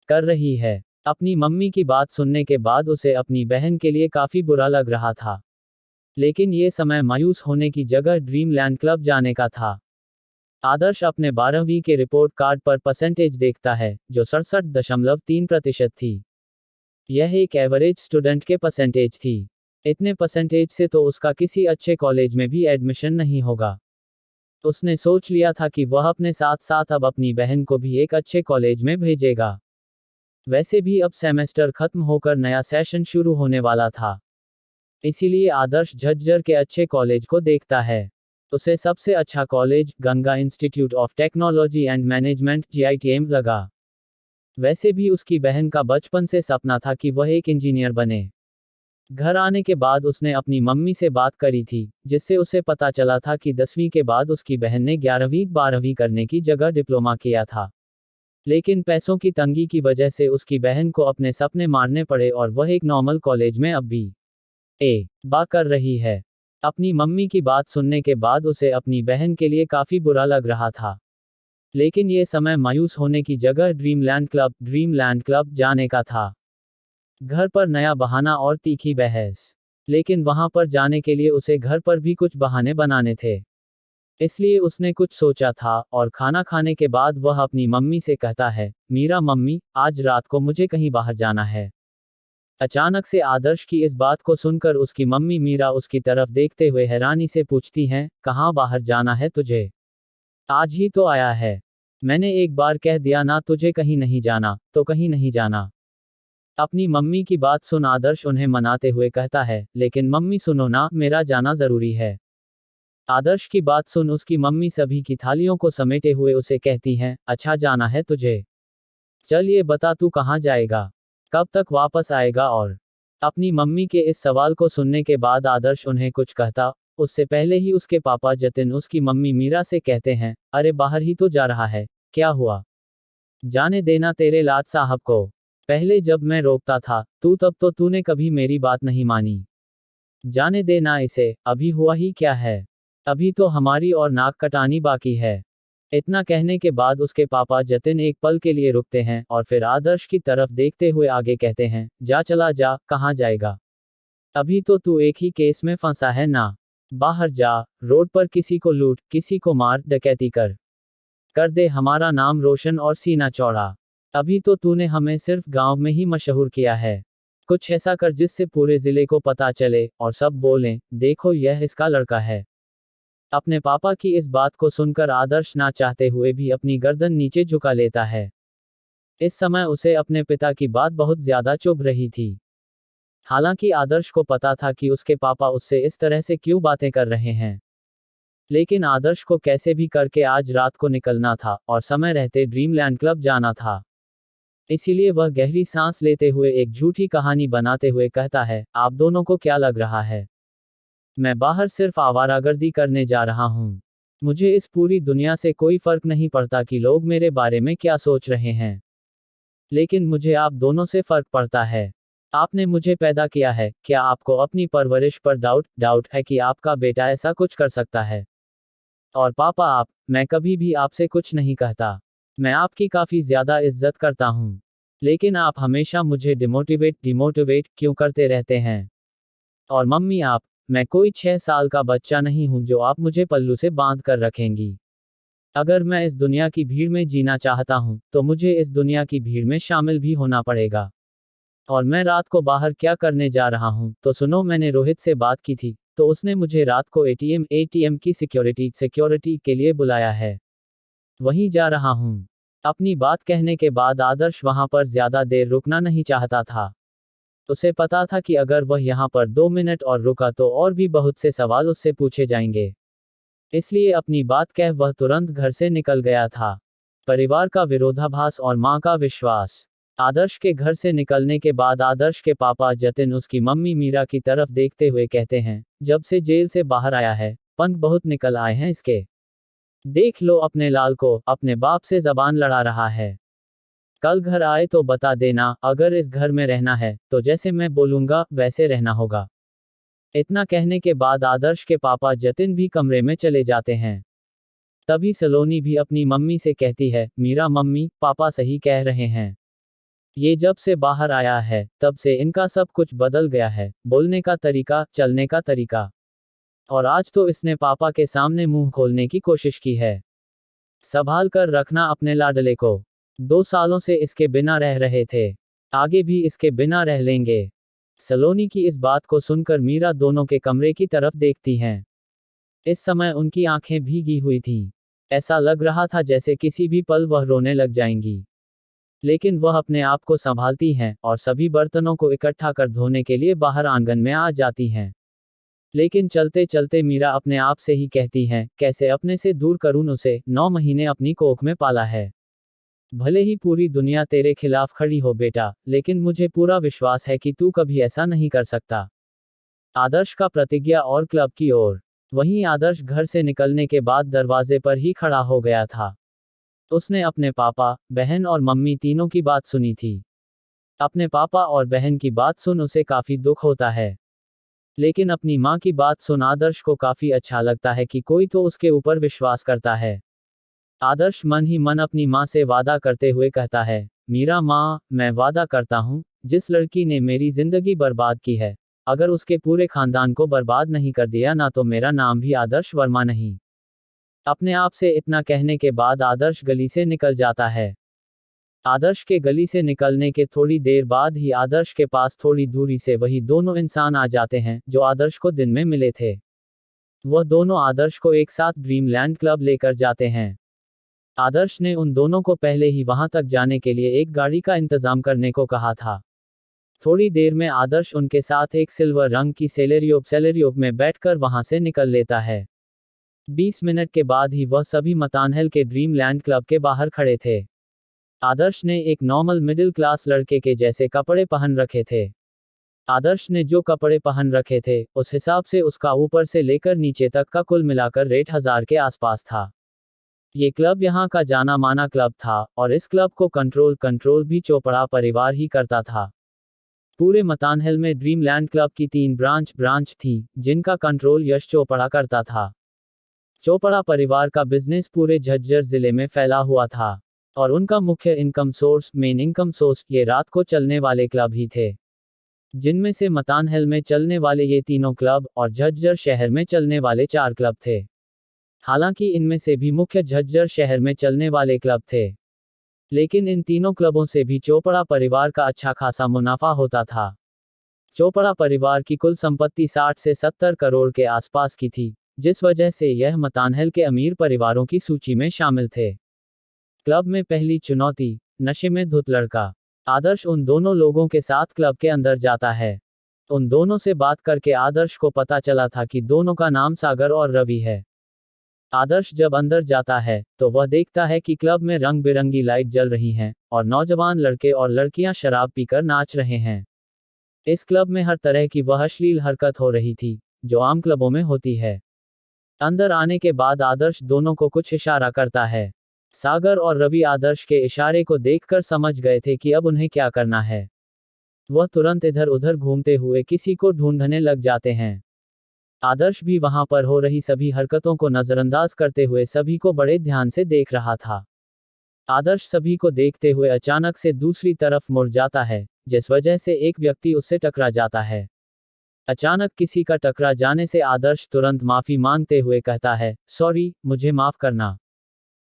कर रही है। अपनी मम्मी की बात सुनने के बाद उसे अपनी बहन के लिए काफी बुरा लग रहा था। लेकिन ये समय मायूस होने की जगह ड्रीमलैंड क्लब जाने का था। आदर्श अपने 12वीं के रिपोर्ट कार्ड पर परसेंटेज देखता है, जो 67.3% थी। यह एक एवरेज स्टूडेंट के परसेंटेज थी। इतने परसेंटेज से तो उसका किसी अच्छे कॉलेज में भी एडमिशन नहीं होगा। उसने सोच लिया था कि वह अपने साथ साथ अब अपनी बहन को भी एक अच्छे कॉलेज में भेजेगा। वैसे भी अब सेमेस्टर खत्म होकर नया सेशन शुरू होने वाला था। इसीलिए आदर्श झज्जर के अच्छे कॉलेज को देखता है। उसे सबसे अच्छा college Ganga institute of technology and management GITM लगा। वैसे भी उसकी बहन का बचपन से सपना था कि वह एक इंजीनियर बने। घर आने के बाद उसने अपनी मम्मी से बात करी थी, जिससे उसे पता चला था कि 10वीं के बाद उसकी बहन ने 11वीं 12वीं करने की जगह डिप्लोमा किया था। लेकिन पैसों की तंगी की वजह से उसकी बहन को अपने सपने मारने पड़े और वह एक नॉर्मल कॉलेज में अब भी कर रही है। अपनी मम्मी की बात सुनने के बाद उसे अपनी बहन के लिए काफी बुरा लग रहा था। लेकिन ये समय मायूस होने की जगह ड्रीमलैंड क्लब जाने का था। घर पर नया बहाना और तीखी बहस। लेकिन वहां पर जाने के लिए उसे घर पर भी कुछ बहाने बनाने थे। इसलिए उसने कुछ सोचा था और खाना खाने के बाद वह अपनी मम्मी से कहता है, मीरा मम्मी, आज रात को मुझे कहीं बाहर जाना है। अचानक से आदर्श की इस बात को सुनकर उसकी मम्मी मीरा उसकी तरफ देखते हुए हैरानी से पूछती हैं, कहाँ बाहर जाना है तुझे? आज ही तो आया है। मैंने एक बार कह दिया ना तुझे कहीं नहीं जाना, तो कहीं नहीं जाना। अपनी मम्मी की बात सुन आदर्श उन्हें मनाते हुए कहता है, लेकिन मम्मी सुनो ना, मेरा जाना जरूरी है। आदर्श की बात सुन उसकी मम्मी सभी की थालियों को समेटे हुए उसे कहती हैं, अच्छा जाना है तुझे? चल ये बता तू कहाँ जाएगा, कब तक वापस आएगा? और अपनी मम्मी के इस सवाल को सुनने के बाद आदर्श उन्हें कुछ कहता उससे पहले ही उसके पापा जतिन उसकी मम्मी मीरा से कहते हैं, अरे बाहर ही तो जा रहा है, क्या हुआ? जाने देना तेरे लाट साहब को। पहले जब मैं रोकता था तब तो तूने कभी मेरी बात नहीं मानी। जाने देना इसे, अभी हुआ ही क्या है? अभी तो हमारी और नाक कटानी बाकी है। इतना कहने के बाद उसके पापा जतिन एक पल के लिए रुकते हैं और फिर आदर्श की तरफ देखते हुए आगे कहते हैं, जा चला जा, कहाँ जाएगा? अभी तो तू एक ही केस में फंसा है ना। बाहर जा, रोड पर किसी को लूट, किसी को मार, डकैती कर दे, हमारा नाम रोशन और सीना चौड़ा। अभी तो तूने हमें सिर्फ गांव में ही मशहूर किया है। कुछ ऐसा कर जिससे पूरे जिले को पता चले और सब बोलें, देखो यह इसका लड़का है। अपने पापा की इस बात को सुनकर आदर्श ना चाहते हुए भी अपनी गर्दन नीचे झुका लेता है। इस समय उसे अपने पिता की बात बहुत ज्यादा चुभ रही थी। हालांकि आदर्श को पता था कि उसके पापा उससे इस तरह से क्यों बातें कर रहे हैं। लेकिन आदर्श को कैसे भी करके आज रात को निकलना था और समय रहते ड्रीमलैंड क्लब जाना था। इसीलिए वह गहरी सांस लेते हुए एक झूठी कहानी बनाते हुए कहता है, आप दोनों को क्या लग रहा है? मैं बाहर सिर्फ आवारागर्दी करने जा रहा हूँ। मुझे इस पूरी दुनिया से कोई फर्क नहीं पड़ता कि लोग मेरे बारे में क्या सोच रहे हैं। लेकिन मुझे आप दोनों से फर्क पड़ता है। आपने मुझे पैदा किया है, क्या आपको अपनी परवरिश पर डाउट है कि आपका बेटा ऐसा कुछ कर सकता है? और पापा मैं कभी भी आपसे कुछ नहीं कहता। मैं आपकी काफी ज्यादा इज्जत करता हूँ। लेकिन आप हमेशा मुझे डिमोटिवेट क्यों करते रहते हैं? और मम्मी मैं कोई 6 साल का बच्चा नहीं हूं जो आप मुझे पल्लू से बांध कर रखेंगी। अगर मैं इस दुनिया की भीड़ में जीना चाहता हूं, तो मुझे इस दुनिया की भीड़ में शामिल भी होना पड़ेगा। और मैं रात को बाहर क्या करने जा रहा हूं, तो सुनो, मैंने रोहित से बात की थी, तो उसने मुझे रात को एटीएम की सिक्योरिटी के लिए बुलाया है। वहीं जा रहा हूं। अपनी बात कहने के बाद आदर्श वहां पर ज्यादा देर रुकना नहीं चाहता था। उसे पता था कि अगर वह यहाँ पर 2 मिनट और रुका तो और भी बहुत से सवाल उससे पूछे जाएंगे। इसलिए अपनी बात कह वह तुरंत घर से निकल गया था। परिवार का विरोधाभास और मां का विश्वास। आदर्श के घर से निकलने के बाद आदर्श के पापा जतिन उसकी मम्मी मीरा की तरफ देखते हुए कहते हैं, जब से जेल से बाहर आया है, पंख बहुत निकल आए हैं इसके। देख लो अपने लाल को, अपने बाप से जबान लड़ा रहा है। कल घर आए तो बता देना, अगर इस घर में रहना है, तो जैसे मैं बोलूंगा वैसे रहना होगा। इतना कहने के बाद आदर्श के पापा जतिन भी कमरे में चले जाते हैं। तभी सलोनी भी अपनी मम्मी से कहती है, मीरा मम्मी, पापा सही कह रहे हैं। ये जब से बाहर आया है, तब से इनका सब कुछ बदल गया है, बोलने का तरीका, चलने का तरीका। और आज तो इसने पापा के सामने मुंह खोलने की कोशिश की है। संभाल कर रखना अपने लाडले को। 2 सालों से इसके बिना रह रहे थे, आगे भी इसके बिना रह लेंगे। सलोनी की इस बात को सुनकर मीरा दोनों के कमरे की तरफ देखती हैं। इस समय उनकी आंखें भीगी हुई थीं। ऐसा लग रहा था जैसे किसी भी पल वह रोने लग जाएंगी। लेकिन वह अपने आप को संभालती हैं और सभी बर्तनों को इकट्ठा कर धोने के लिए बाहर आंगन में आ जाती हैं। लेकिन चलते चलते मीरा अपने आप से ही कहती हैं, कैसे अपने से दूर करूं उसे, 9 महीने अपनी कोख में पाला है। भले ही पूरी दुनिया तेरे खिलाफ खड़ी हो बेटा, लेकिन मुझे पूरा विश्वास है कि तू कभी ऐसा नहीं कर सकता। आदर्श का प्रतिज्ञा और क्लब की ओर। वहीं आदर्श घर से निकलने के बाद दरवाजे पर ही खड़ा हो गया था। उसने अपने पापा, बहन और मम्मी तीनों की बात सुनी थी। अपने पापा और बहन की बात सुन उसे काफी दुख होता है, लेकिन अपनी माँ की बात सुन आदर्श को काफी अच्छा लगता है कि कोई तो उसके ऊपर विश्वास करता है। आदर्श मन ही मन अपनी माँ से वादा करते हुए कहता है, मीरा माँ, मैं वादा करता हूँ, जिस लड़की ने मेरी जिंदगी बर्बाद की है, अगर उसके पूरे खानदान को बर्बाद नहीं कर दिया ना, तो मेरा नाम भी आदर्श वर्मा नहीं। अपने आप से इतना कहने के बाद आदर्श गली से निकल जाता है। आदर्श के गली से निकलने के थोड़ी देर बाद ही आदर्श के पास थोड़ी दूरी से वही दोनों इंसान आ जाते हैं जो आदर्श को दिन में मिले थे। वह दोनों आदर्श को एक साथ ड्रीमलैंड क्लब लेकर जाते हैं। आदर्श ने उन दोनों को पहले ही वहां तक जाने के लिए एक गाड़ी का इंतजाम करने को कहा था। थोड़ी देर में आदर्श उनके साथ एक सिल्वर रंग की सेलेरियो में बैठकर वहां से निकल लेता है। 20 मिनट के बाद ही वह सभी मतानहल के ड्रीमलैंड क्लब के बाहर खड़े थे। आदर्श ने एक नॉर्मल मिडिल क्लास लड़के के जैसे कपड़े पहन रखे थे। आदर्श ने जो कपड़े पहन रखे थे, उस हिसाब से उसका ऊपर से लेकर नीचे तक का कुल मिलाकर रेट 1000 के आसपास था। ये क्लब यहाँ का जाना माना क्लब था, और इस क्लब को कंट्रोल भी चोपड़ा परिवार ही करता था। पूरे मतानहल में ड्रीमलैंड क्लब की 3 ब्रांच थी, जिनका कंट्रोल यश चोपड़ा करता था। चोपड़ा परिवार का बिजनेस पूरे झज्जर जिले में फैला हुआ था, और उनका मुख्य मेन इनकम सोर्स ये रात को चलने वाले क्लब ही थे, जिनमें से मतानहल में चलने वाले ये तीनों क्लब और झज्जर शहर में चलने वाले 4 क्लब थे। हालांकि इनमें से भी मुख्य झज्जर शहर में चलने वाले क्लब थे, लेकिन इन तीनों क्लबों से भी चोपड़ा परिवार का अच्छा खासा मुनाफा होता था। चोपड़ा परिवार की कुल संपत्ति 60 से 70 करोड़ के आसपास की थी, जिस वजह से यह मतानहल के अमीर परिवारों की सूची में शामिल थे। क्लब में पहली चुनौती, नशे में धुत लड़का। आदर्श उन दोनों लोगों के साथ क्लब के अंदर जाता है। उन दोनों से बात करके आदर्श को पता चला था कि दोनों का नाम सागर और रवि है। आदर्श जब अंदर जाता है, तो वह देखता है कि क्लब में रंग बिरंगी लाइट जल रही हैं, और नौजवान लड़के और लड़कियां शराब पीकर नाच रहे हैं। इस क्लब में हर तरह की वह अश्लील हरकत हो रही थी, जो आम क्लबों में होती है। अंदर आने के बाद आदर्श दोनों को कुछ इशारा करता है। सागर और रवि आदर्श के इशारे को देखकर समझ गए थे कि अब उन्हें क्या करना है। वह तुरंत इधर उधर घूमते हुए किसी को ढूंढने लग जाते हैं। आदर्श भी वहां पर हो रही सभी हरकतों को नजरअंदाज करते हुए सभी को बड़े ध्यान से देख रहा था। आदर्श सभी को देखते हुए अचानक से दूसरी तरफ मुड़ जाता है, जिस वजह से एक व्यक्ति उससे टकरा जाता है। अचानक किसी का टकरा जाने से आदर्श तुरंत माफी मांगते हुए कहता है, सॉरी, मुझे माफ करना।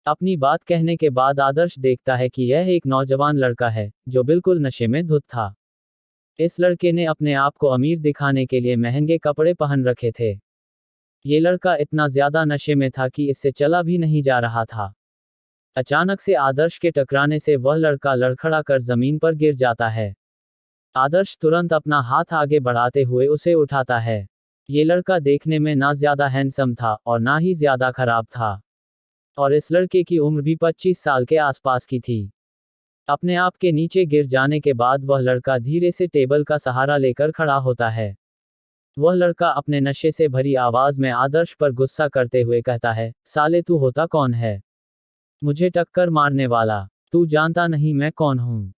अपनी बात कहने के बाद आदर्श देखता है कि यह एक नौजवान लड़का है, जो बिल्कुल नशे में धुत था। इस लड़के ने अपने आप को अमीर दिखाने के लिए महंगे कपड़े पहन रखे थे। ये लड़का इतना ज्यादा नशे में था कि इससे चला भी नहीं जा रहा था। अचानक से आदर्श के टकराने से वह लड़का लड़खड़ा कर जमीन पर गिर जाता है। आदर्श तुरंत अपना हाथ आगे बढ़ाते हुए उसे उठाता है। ये लड़का देखने में ना ज्यादा हैंडसम था और ना ही ज्यादा खराब था, और इस लड़के की उम्र भी 25 साल के आसपास की थी। अपने आप के नीचे गिर जाने के बाद वह लड़का धीरे से टेबल का सहारा लेकर खड़ा होता है। वह लड़का अपने नशे से भरी आवाज में आदर्श पर गुस्सा करते हुए कहता है, साले तू होता कौन है? मुझे टक्कर मारने वाला। तू जानता नहीं मैं कौन हूँ।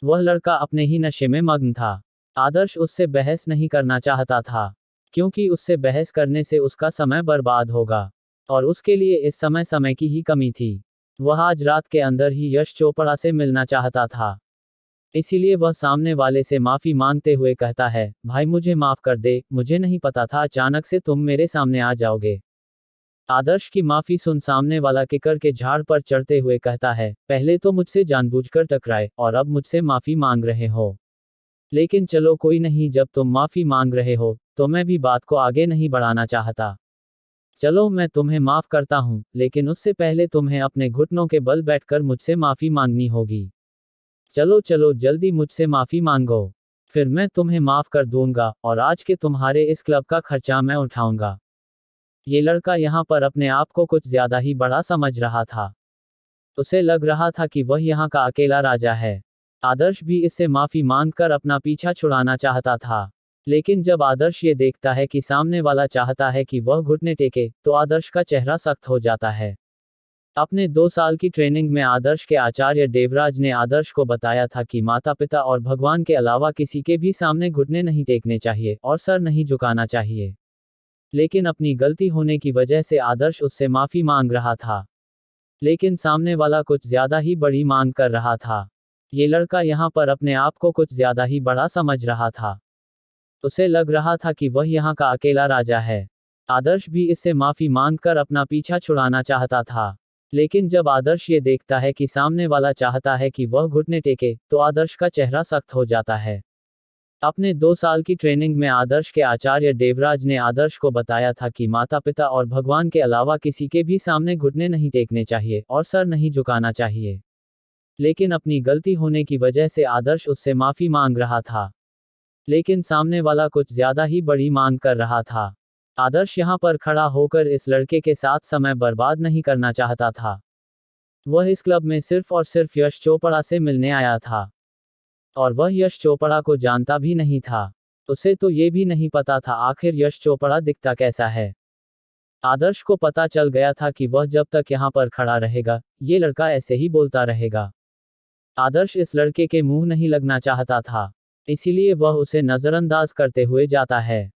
वह लड़का अपने ही नशे में मग्न था। आदर्श उससे बहस नहीं करना चाहता था, क्योंकि उससे बहस करने से उसका समय बर्बाद होगा, और उसके लिए इस समय की ही कमी थी। वह आज रात के अंदर ही यश चोपड़ा से मिलना चाहता था। इसीलिए वह सामने वाले से माफी मांगते हुए कहता है, भाई मुझे माफ कर दे, मुझे नहीं पता था अचानक से तुम मेरे सामने आ जाओगे। आदर्श की माफी सुन सामने वाला किकर के झाड़ पर चढ़ते हुए कहता है, पहले तो मुझसे जानबूझकर टकराए और अब मुझसे माफी मांग रहे हो। लेकिन चलो कोई नहीं, जब तुम माफी मांग रहे हो तो मैं भी बात को आगे नहीं बढ़ाना चाहता। चलो मैं तुम्हें माफ करता हूं, लेकिन उससे पहले तुम्हें अपने घुटनों के बल बैठकर मुझसे माफी मांगनी होगी। चलो चलो जल्दी मुझसे माफी मांगो, फिर मैं तुम्हें माफ कर दूंगा और आज के तुम्हारे इस क्लब का खर्चा मैं उठाऊंगा। ये लड़का यहाँ पर अपने आप को कुछ ज्यादा ही बड़ा समझ रहा था। उसे लग रहा था कि वह यहाँ का अकेला राजा है। आदर्श भी इससे माफी मांगकर अपना पीछा छुड़ाना चाहता था, लेकिन जब आदर्श ये देखता है कि सामने वाला चाहता है कि वह घुटने टेके, तो आदर्श का चेहरा सख्त हो जाता है। अपने 2 साल की ट्रेनिंग में आदर्श के आचार्य देवराज ने आदर्श को बताया था कि माता पिता और भगवान के अलावा किसी के भी सामने घुटने नहीं टेकने चाहिए और सर नहीं झुकाना चाहिए। लेकिन अपनी गलती होने की वजह से आदर्श उससे माफी मांग रहा था, लेकिन सामने वाला कुछ ज्यादा ही बड़ी मांग कर रहा था। ये लड़का यहाँ पर अपने आप को कुछ ज्यादा ही बड़ा समझ रहा था। उसे लग रहा था कि वह यहाँ का अकेला राजा है। आदर्श भी इससे माफी मांगकर अपना पीछा छुड़ाना चाहता था, लेकिन जब आदर्श ये देखता है कि सामने वाला चाहता है कि वह घुटने टेके, तो आदर्श का चेहरा सख्त हो जाता है। अपने 2 साल की ट्रेनिंग में आदर्श के आचार्य देवराज ने आदर्श को बताया था कि माता पिता और भगवान के अलावा किसी के भी सामने घुटने नहीं टेकने चाहिए और सर नहीं झुकाना चाहिए। लेकिन अपनी गलती होने की वजह से आदर्श उससे माफी मांग रहा था, लेकिन सामने वाला कुछ ज्यादा ही बड़ी मांग कर रहा था। आदर्श यहाँ पर खड़ा होकर इस लड़के के साथ समय बर्बाद नहीं करना चाहता था। वह इस क्लब में सिर्फ और सिर्फ यश चोपड़ा से मिलने आया था, और वह यश चोपड़ा को जानता भी नहीं था। उसे तो ये भी नहीं पता था आखिर यश चोपड़ा दिखता कैसा है। आदर्श को पता चल गया था कि वह जब तक यहाँ पर खड़ा रहेगा, ये लड़का ऐसे ही बोलता रहेगा। आदर्श इस लड़के के मुंह नहीं लगना चाहता था, इसीलिए वह उसे नजरअंदाज करते हुए जाता है।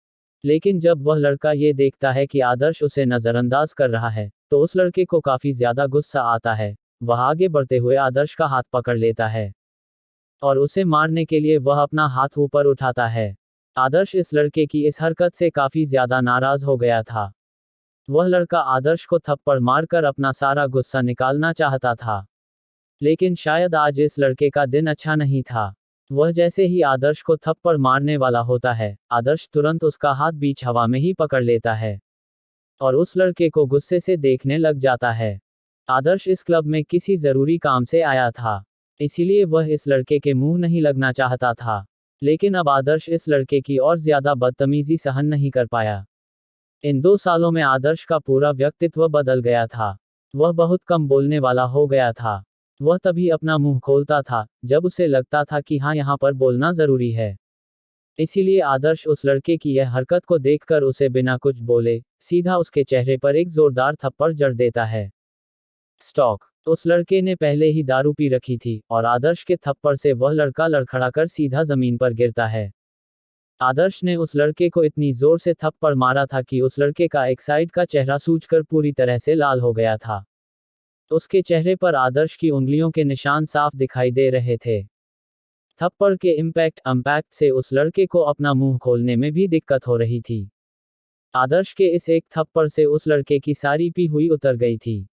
लेकिन जब वह लड़का ये देखता है कि आदर्श उसे नजरअंदाज कर रहा है, तो उस लड़के को काफी ज्यादा गुस्सा आता है। वह आगे बढ़ते हुए आदर्श का हाथ पकड़ लेता है, और उसे मारने के लिए वह अपना हाथ ऊपर उठाता है। आदर्श इस लड़के की इस हरकत से काफी ज्यादा नाराज हो गया था। वह लड़का आदर्श को थप्पड़ मारकर अपना सारा गुस्सा निकालना चाहता था, लेकिन शायद आज इस लड़के का दिन अच्छा नहीं था। वह जैसे ही आदर्श को थप्पड़ मारने वाला होता है, आदर्श तुरंत उसका हाथ बीच हवा में ही पकड़ लेता है, और उस लड़के को गुस्से से देखने लग जाता है। आदर्श इस क्लब में किसी जरूरी काम से आया था, इसीलिए वह इस लड़के के मुंह नहीं लगना चाहता था। लेकिन अब आदर्श इस लड़के की और ज्यादा बदतमीजी सहन नहीं कर पाया। इन 2 सालों में आदर्श का पूरा व्यक्तित्व बदल गया था। वह बहुत कम बोलने वाला हो गया था। वह तभी अपना मुंह खोलता था जब उसे लगता था कि हाँ, यहाँ पर बोलना जरूरी है। इसीलिए आदर्श उस लड़के की यह हरकत को देखकर उसे बिना कुछ बोले सीधा उसके चेहरे पर एक जोरदार थप्पड़ जड़ देता है। स्टॉक। उस लड़के ने पहले ही दारू पी रखी थी, और आदर्श के थप्पड़ से वह लड़का लड़खड़ाकर सीधा जमीन पर गिरता है। आदर्श ने उस लड़के को इतनी जोर से थप्पड़ मारा था कि उस लड़के का एक साइड का चेहरा सूजकर पूरी तरह से लाल हो गया था। उसके चेहरे पर आदर्श की उंगलियों के निशान साफ दिखाई दे रहे थे। थप्पड़ के इम्पैक्ट से उस लड़के को अपना मुंह खोलने में भी दिक्कत हो रही थी। आदर्श के इस एक थप्पड़ से उस लड़के की सारी पी हुई उतर गई थी।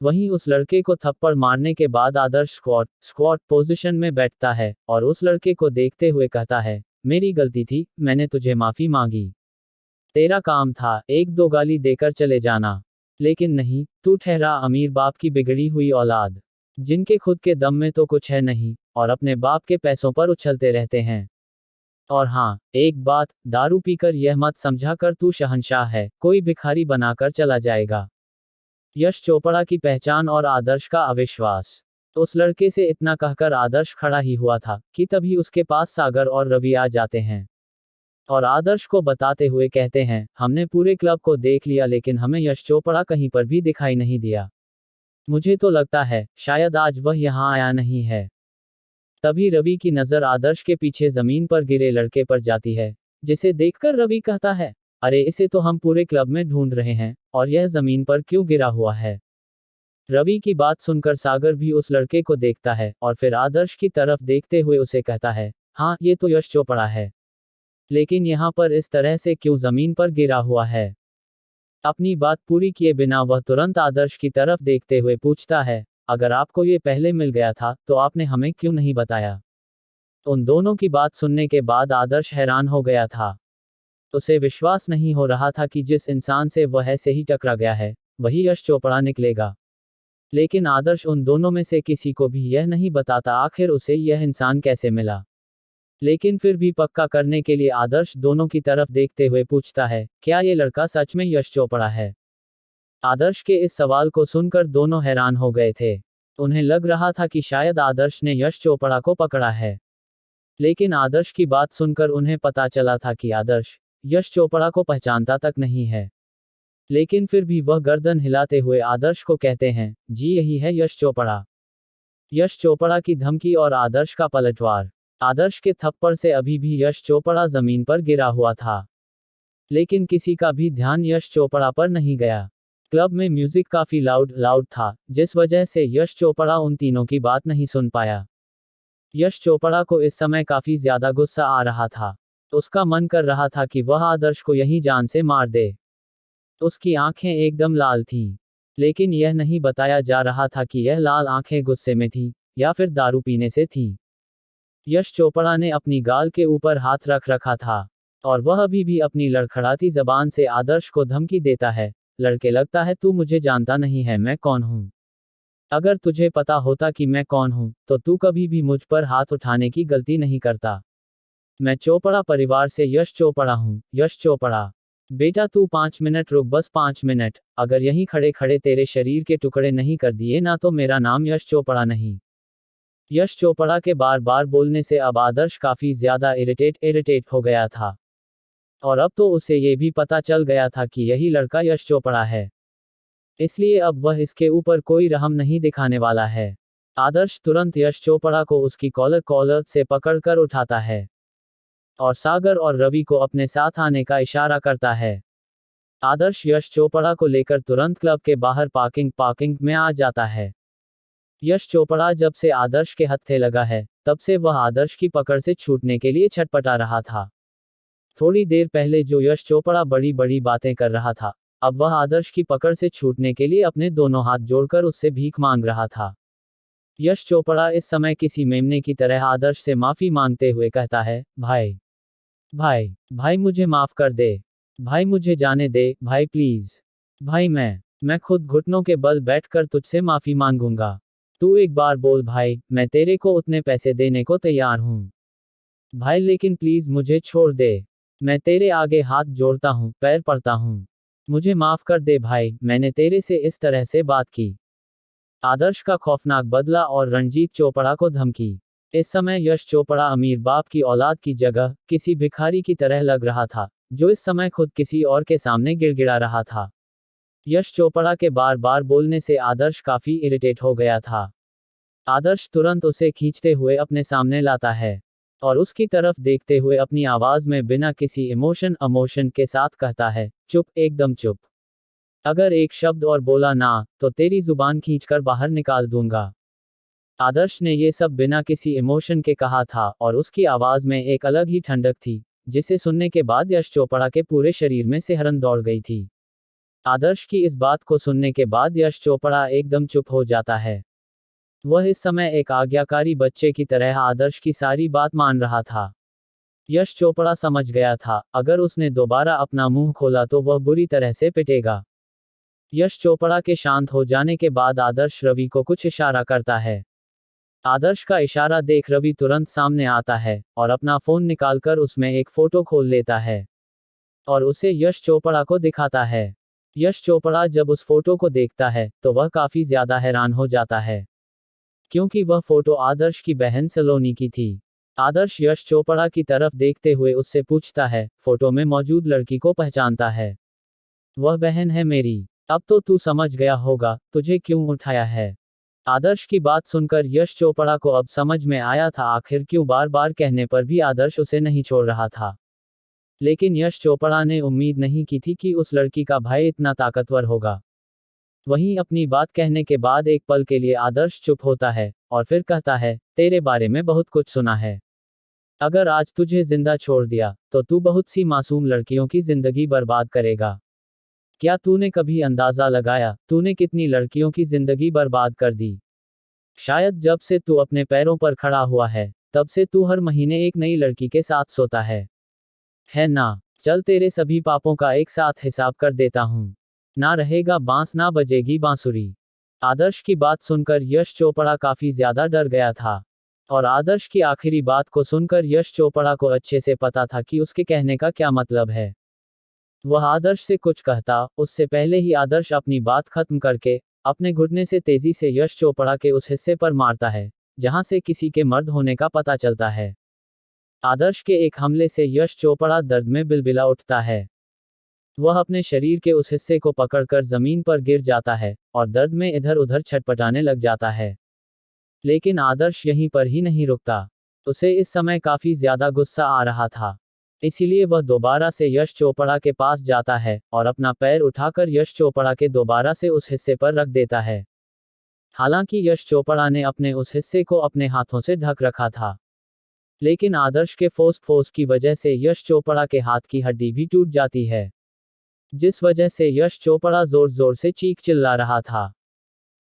वहीं उस लड़के को थप्पड़ मारने के बाद आदर्श स्क्वाट पोजीशन में बैठता है और उस लड़के को देखते हुए कहता है, मेरी गलती थी, मैंने तुझे माफी मांगी। तेरा काम था एक दो गाली देकर चले जाना, लेकिन नहीं, तू ठहरा अमीर बाप की बिगड़ी हुई औलाद, जिनके खुद के दम में तो कुछ है नहीं और अपने बाप के पैसों पर उछलते रहते हैं। और हाँ, एक बात, दारू पीकर यह मत समझा कर तू शहंशाह है, कोई भिखारी बनाकर चला जाएगा। यश चोपड़ा की पहचान और आदर्श का अविश्वास। उस लड़के से इतना कहकर आदर्श खड़ा ही हुआ था कि तभी उसके पास सागर और रवि आ जाते हैं और आदर्श को बताते हुए कहते हैं, हमने पूरे क्लब को देख लिया लेकिन हमें यश चोपड़ा कहीं पर भी दिखाई नहीं दिया। मुझे तो लगता है शायद आज वह यहाँ आया नहीं है। तभी रवि की नजर आदर्श के पीछे जमीन पर गिरे लड़के पर जाती है, जिसे देखकर रवि कहता है, अरे इसे तो हम पूरे क्लब में ढूंढ रहे हैं और यह जमीन पर क्यों गिरा हुआ है। रवि की बात सुनकर सागर भी उस लड़के को देखता है और फिर आदर्श की तरफ देखते हुए उसे कहता है, हाँ ये तो यश चोपड़ा है, लेकिन यहाँ पर इस तरह से क्यों जमीन पर गिरा हुआ है। अपनी बात पूरी किए बिना वह तुरंत आदर्श की तरफ देखते हुए पूछता है, अगर आपको ये पहले मिल गया था तो आपने हमें क्यों नहीं बताया। उन दोनों की बात सुनने के बाद आदर्श हैरान हो गया था। उसे विश्वास नहीं हो रहा था कि जिस इंसान से वह ऐसे ही टकरा गया है वही यश चोपड़ा निकलेगा। लेकिन आदर्श उन दोनों में से किसी को भी यह नहीं बताता आखिर उसे यह इंसान कैसे मिला। लेकिन फिर भी पक्का करने के लिए आदर्श दोनों की तरफ देखते हुए पूछता है, क्या ये लड़का सच में यश चोपड़ा है। आदर्श के इस सवाल को सुनकर दोनों हैरान हो गए थे। उन्हें लग रहा था कि शायद आदर्श ने यश चोपड़ा को पकड़ा है, लेकिन आदर्श की बात सुनकर उन्हें पता चला था कि आदर्श यश चोपड़ा को पहचानता तक नहीं है। लेकिन फिर भी वह गर्दन हिलाते हुए आदर्श को कहते हैं, जी यही है यश चोपड़ा। यश चोपड़ा की धमकी और आदर्श का पलटवार। आदर्श के थप्पड़ से अभी भी यश चोपड़ा जमीन पर गिरा हुआ था, लेकिन किसी का भी ध्यान यश चोपड़ा पर नहीं गया। क्लब में म्यूजिक काफी लाउड था, जिस वजह से यश चोपड़ा उन तीनों की बात नहीं सुन पाया। यश चोपड़ा को इस समय काफी ज्यादा गुस्सा आ रहा था। उसका मन कर रहा था कि वह आदर्श को यहीं जान से मार दे। उसकी आंखें एकदम लाल थीं, लेकिन यह नहीं बताया जा रहा था कि यह लाल आंखें गुस्से में थीं या फिर दारू पीने से थीं। यश चोपड़ा ने अपनी गाल के ऊपर हाथ रख रखा था और वह अभी भी अपनी लड़खड़ाती जबान से आदर्श को धमकी देता है, लड़के लगता है तू मुझे जानता नहीं है मैं कौन हूँ। अगर तुझे पता होता कि मैं कौन हूँ तो तू कभी भी मुझ पर हाथ उठाने की गलती नहीं करता। मैं चोपड़ा परिवार से यश चोपड़ा हूँ। यश चोपड़ा बेटा तू 5 मिनट रुक, बस 5 मिनट, अगर यहीं खड़े खड़े तेरे शरीर के टुकड़े नहीं कर दिए ना तो मेरा नाम यश चोपड़ा नहीं। यश चोपड़ा के बार बार बोलने से अब आदर्श काफी ज्यादा इरिटेट हो गया था और अब तो उसे ये भी पता चल गया था कि यही लड़का यश चोपड़ा है, इसलिए अब वह इसके ऊपर कोई रहम नहीं दिखाने वाला है। आदर्श तुरंत यश चोपड़ा को उसकी कॉलर से पकड़कर उठाता है और सागर और रवि को अपने साथ आने का इशारा करता है। आदर्श यश चोपड़ा को लेकर तुरंत क्लब के बाहर पार्किंग में आ जाता है। यश चोपड़ा जब से आदर्श के हत्थे लगा है तब से वह आदर्श की पकड़ से छूटने के लिए छटपटा रहा था। थोड़ी देर पहले जो यश चोपड़ा बड़ी बड़ी बातें कर रहा था, अब वह आदर्श की पकड़ से छूटने के लिए अपने दोनों हाथ जोड़कर उससे भीख मांग रहा था। यश चोपड़ा इस समय किसी मेमने की तरह आदर्श से माफी मांगते हुए कहता है, भाई मुझे माफ कर दे, भाई मुझे जाने दे, भाई प्लीज, भाई मैं खुद घुटनों के बल बैठकर तुझसे माफी मांगूंगा। तू एक बार बोल भाई, मैं तेरे को उतने पैसे देने को तैयार हूँ भाई, लेकिन प्लीज मुझे छोड़ दे। मैं तेरे आगे हाथ जोड़ता हूँ, पैर पड़ता हूँ, मुझे माफ कर दे भाई, मैंने तेरे से इस तरह से बात की। आदर्श का खौफनाक बदला और रणजीत चोपड़ा को धमकी। इस समय यश चोपड़ा अमीर बाप की औलाद की जगह किसी भिखारी की तरह लग रहा था, जो इस समय खुद किसी और के सामने गिड़गिड़ा रहा था। यश चोपड़ा के बार बार बोलने से आदर्श काफी इरिटेट हो गया था। आदर्श तुरंत उसे खींचते हुए अपने सामने लाता है और उसकी तरफ देखते हुए अपनी आवाज में बिना किसी इमोशन के साथ कहता है, चुप, एकदम चुप। अगर एक शब्द और बोला ना, तो तेरी जुबान खींचकर बाहर निकाल दूंगा। आदर्श ने ये सब बिना किसी इमोशन के कहा था और उसकी आवाज में एक अलग ही ठंडक थी, जिसे सुनने के बाद यश चोपड़ा के पूरे शरीर में सिहरन दौड़ गई थी। आदर्श की इस बात को सुनने के बाद यश चोपड़ा एकदम चुप हो जाता है। वह इस समय एक आज्ञाकारी बच्चे की तरह आदर्श की सारी बात मान रहा था। यश चोपड़ा समझ गया था, अगर उसने दोबारा अपना मुंह खोला तो वह बुरी तरह से पिटेगा। यश चोपड़ा के शांत हो जाने के बाद आदर्श रवि को कुछ इशारा करता है। आदर्श का इशारा देख रवि तुरंत सामने आता है और अपना फोन निकालकर उसमें एक फोटो खोल लेता है और उसे यश चोपड़ा को दिखाता है। यश चोपड़ा जब उस फोटो को देखता है तो वह काफी ज्यादा हैरान हो जाता है, क्योंकि वह फोटो आदर्श की बहन सलोनी की थी। आदर्श यश चोपड़ा की तरफ देखते हुए उससे पूछता है, फोटो में मौजूद लड़की को पहचानता है? वह बहन है मेरी। अब तो तू समझ गया होगा, तुझे क्यों उठाया है। आदर्श की बात सुनकर यश चोपड़ा को अब समझ में आया था आखिर क्यों बार बार कहने पर भी आदर्श उसे नहीं छोड़ रहा था। लेकिन यश चोपड़ा ने उम्मीद नहीं की थी कि उस लड़की का भाई इतना ताकतवर होगा। वहीं अपनी बात कहने के बाद एक पल के लिए आदर्श चुप होता है और फिर कहता है, तेरे बारे में बहुत कुछ सुना है। अगर आज तुझे जिंदा छोड़ दिया तो तू बहुत सी मासूम लड़कियों की जिंदगी बर्बाद करेगा। क्या तूने कभी अंदाजा लगाया तूने कितनी लड़कियों की जिंदगी बर्बाद कर दी? शायद जब से तू अपने पैरों पर खड़ा हुआ है, तब से तू हर महीने एक नई लड़की के साथ सोता है ना? चल तेरे सभी पापों का एक साथ हिसाब कर देता हूँ। ना रहेगा बांस ना बजेगी बांसुरी। आदर्श की बात सुनकर यश चोपड़ा काफी ज्यादा डर गया था। और आदर्श की आखिरी बात को सुनकर यश चोपड़ा को अच्छे से पता था कि उसके कहने का क्या मतलब है। वह आदर्श से कुछ कहता, उससे पहले ही आदर्श अपनी बात खत्म करके अपने घुटने से तेजी से यश चोपड़ा के उस हिस्से पर मारता है जहां से किसी के मर्द होने का पता चलता है। आदर्श के एक हमले से यश चोपड़ा दर्द में बिलबिला उठता है। वह अपने शरीर के उस हिस्से को पकड़कर जमीन पर गिर जाता है और दर्द में इधर उधर छटपटाने लग जाता है। लेकिन आदर्श यहीं पर ही नहीं रुकता। उसे इस समय काफी ज्यादा गुस्सा आ रहा था। इसीलिए वह दोबारा से यश चोपड़ा के पास जाता है और अपना पैर उठाकर यश चोपड़ा के दोबारा से उस हिस्से पर रख देता है। हालांकि यश चोपड़ा ने अपने उस हिस्से को अपने हाथों से ढक रखा था, लेकिन आदर्श के फोर्स की वजह से यश चोपड़ा के हाथ की हड्डी भी टूट जाती है, जिस वजह से यश चोपड़ा जोर जोर से चीख चिल्ला रहा था।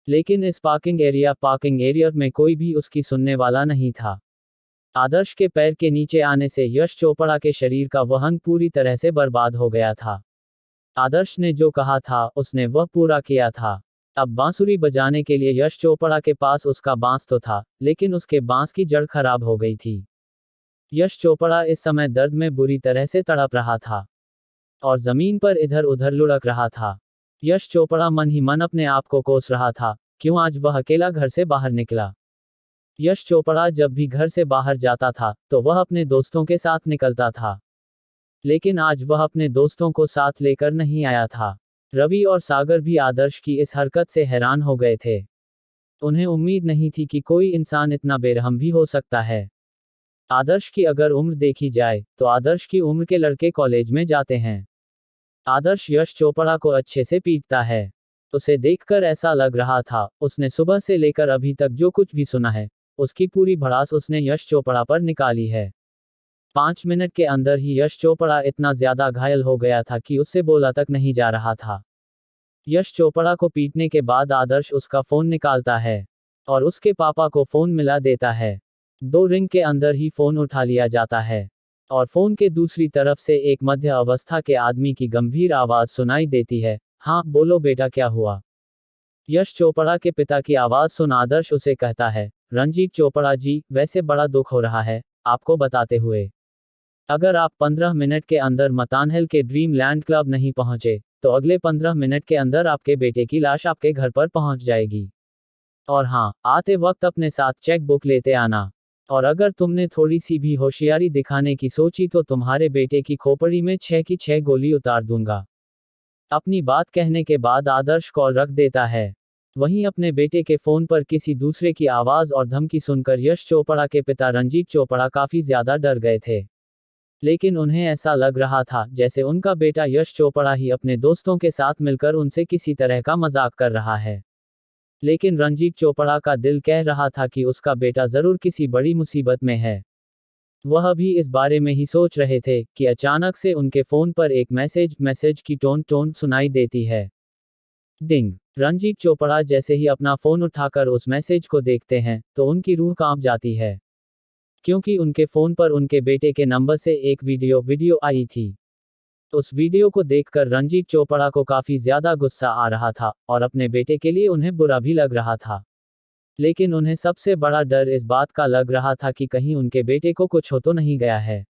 लेकिन इस पार्किंग एरिया में कोई भी उसकी सुनने वाला नहीं था। आदर्श के पैर के नीचे आने से यश चोपड़ा के शरीर का वहन पूरी तरह से बर्बाद हो गया था। आदर्श ने जो कहा था उसने वह पूरा किया था। अब बांसुरी बजाने के लिए यश चोपड़ा के पास उसका बांस तो था, लेकिन उसके बांस की जड़ खराब हो गई थी। यश चोपड़ा इस समय दर्द में बुरी तरह से तड़प रहा था और जमीन पर इधर उधर लुढ़क रहा था। यश चोपड़ा मन ही मन अपने आप को कोस रहा था, क्यों आज वह अकेला घर से बाहर निकला। यश चोपड़ा जब भी घर से बाहर जाता था तो वह अपने दोस्तों के साथ निकलता था, लेकिन आज वह अपने दोस्तों को साथ लेकर नहीं आया था। रवि और सागर भी आदर्श की इस हरकत से हैरान हो गए थे। उन्हें उम्मीद नहीं थी कि कोई इंसान इतना बेरहम भी हो सकता है। आदर्श की अगर उम्र देखी जाए तो आदर्श की उम्र के लड़के कॉलेज में जाते हैं। आदर्श यश चोपड़ा को अच्छे से पीटता है। उसे देखकर ऐसा लग रहा था उसने सुबह से लेकर अभी तक जो कुछ भी सुना है उसकी पूरी भड़ास उसने यश चोपड़ा पर निकाली है। 5 मिनट के अंदर ही यश चोपड़ा इतना ज्यादा घायल हो गया था कि उससे बोला तक नहीं जा रहा था। यश चोपड़ा को पीटने के बाद आदर्श उसका फोन निकालता है और उसके पापा को फोन मिला देता है। 2 रिंग के अंदर ही फोन उठा लिया जाता है और फोन के दूसरी तरफ से एक मध्य अवस्था के आदमी की गंभीर आवाज सुनाई देती है, हाँ बोलो बेटा क्या हुआ। यश चोपड़ा के पिता की आवाज सुन आदर्श उसे कहता है, रंजीत चोपड़ा जी, वैसे बड़ा दुख हो रहा है आपको बताते हुए। अगर आप 15 मिनट के अंदर मतानहिल के ड्रीम लैंड क्लब नहीं पहुंचे तो अगले 15 मिनट के अंदर आपके बेटे की लाश आपके घर पर पहुंच जाएगी। और हाँ, आते वक्त अपने साथ चेक बुक लेते आना। और अगर तुमने थोड़ी सी भी होशियारी दिखाने की सोची तो तुम्हारे बेटे की खोपड़ी में 6 की 6 गोली उतार दूंगा। अपनी बात कहने के बाद आदर्श कॉल रख देता है। वहीं अपने बेटे के फोन पर किसी दूसरे की आवाज और धमकी सुनकर यश चोपड़ा के पिता रंजीत चोपड़ा काफी ज्यादा डर गए थे। लेकिन उन्हें ऐसा लग रहा था जैसे उनका बेटा यश चोपड़ा ही अपने दोस्तों के साथ मिलकर उनसे किसी तरह का मजाक कर रहा है। लेकिन रंजीत चोपड़ा का दिल कह रहा था कि उसका बेटा जरूर किसी बड़ी मुसीबत में है। वह भी इस बारे में ही सोच रहे थे कि अचानक से उनके फोन पर एक मैसेज की टोन सुनाई देती है। डिंग। रंजीत चोपड़ा जैसे ही अपना फोन उठाकर उस मैसेज को देखते हैं तो उनकी रूह कांप जाती है, क्योंकि उनके फोन पर उनके बेटे के नंबर से एक वीडियो आई थी। उस वीडियो को देखकर रंजीत चोपड़ा को काफी ज्यादा गुस्सा आ रहा था और अपने बेटे के लिए उन्हें बुरा भी लग रहा था। लेकिन उन्हें सबसे बड़ा डर इस बात का लग रहा था कि कहीं उनके बेटे को कुछ हो तो नहीं गया है।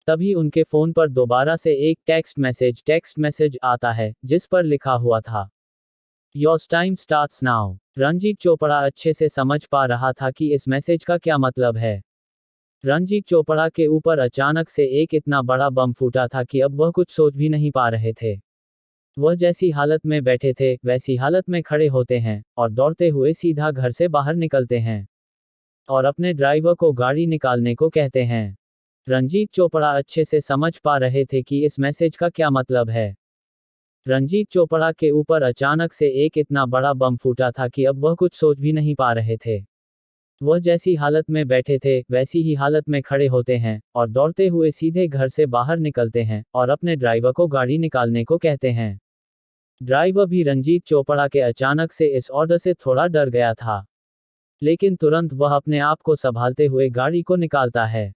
तभी उनके फोन पर दोबारा से एक टेक्स्ट मैसेज आता है जिस पर लिखा हुआ था, your time starts now. Ranjit Chopra अच्छे से समझ पा रहा था कि इस मैसेज का क्या मतलब है। रंजीत चोपड़ा के ऊपर अचानक से एक इतना बड़ा बम फूटा था कि अब वह कुछ सोच भी नहीं पा रहे थे। वह जैसी हालत में बैठे थे वैसी हालत में खड़े होते हैं और दौड़ते हुए सीधा घर से बाहर निकलते हैं और अपने ड्राइवर को गाड़ी निकालने को कहते हैं। रंजीत चोपड़ा अच्छे से समझ पा रहे थे कि इस मैसेज का क्या मतलब है। रंजीत चोपड़ा के ऊपर अचानक से एक इतना बड़ा बम फूटा था कि अब वह कुछ सोच भी नहीं पा रहे थे। वह जैसी हालत में बैठे थे वैसी ही हालत में खड़े होते हैं और दौड़ते हुए सीधे घर से बाहर निकलते हैं और अपने ड्राइवर को गाड़ी निकालने को कहते हैं। ड्राइवर भी रंजीत चोपड़ा के अचानक से इस ऑर्डर से थोड़ा डर गया था, लेकिन तुरंत वह अपने आप को संभालते हुए गाड़ी को निकालता है।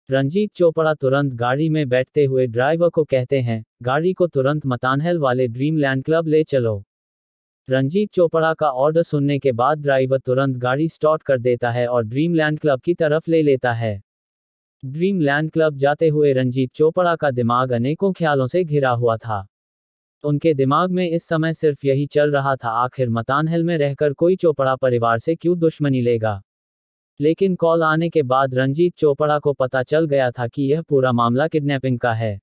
रंजीत चोपड़ा तुरंत गाड़ी में बैठते हुए ड्राइवर को कहते हैं, गाड़ी को तुरंत मतानहल वाले ड्रीमलैंड क्लब ले चलो। रंजीत चोपड़ा का ऑर्डर सुनने के बाद ड्राइवर तुरंत गाड़ी स्टार्ट कर देता है और ड्रीमलैंड क्लब की तरफ ले लेता है। ड्रीमलैंड क्लब जाते हुए रंजीत चोपड़ा का दिमाग अनेकों ख्यालों से घिरा हुआ था। उनके दिमाग में इस समय सिर्फ यही चल रहा था, आखिर मतानहल में रहकर कोई चोपड़ा परिवार से क्यों दुश्मनी लेगा। लेकिन कॉल आने के बाद रंजीत चोपड़ा को पता चल गया था कि यह पूरा मामला किडनैपिंग का है।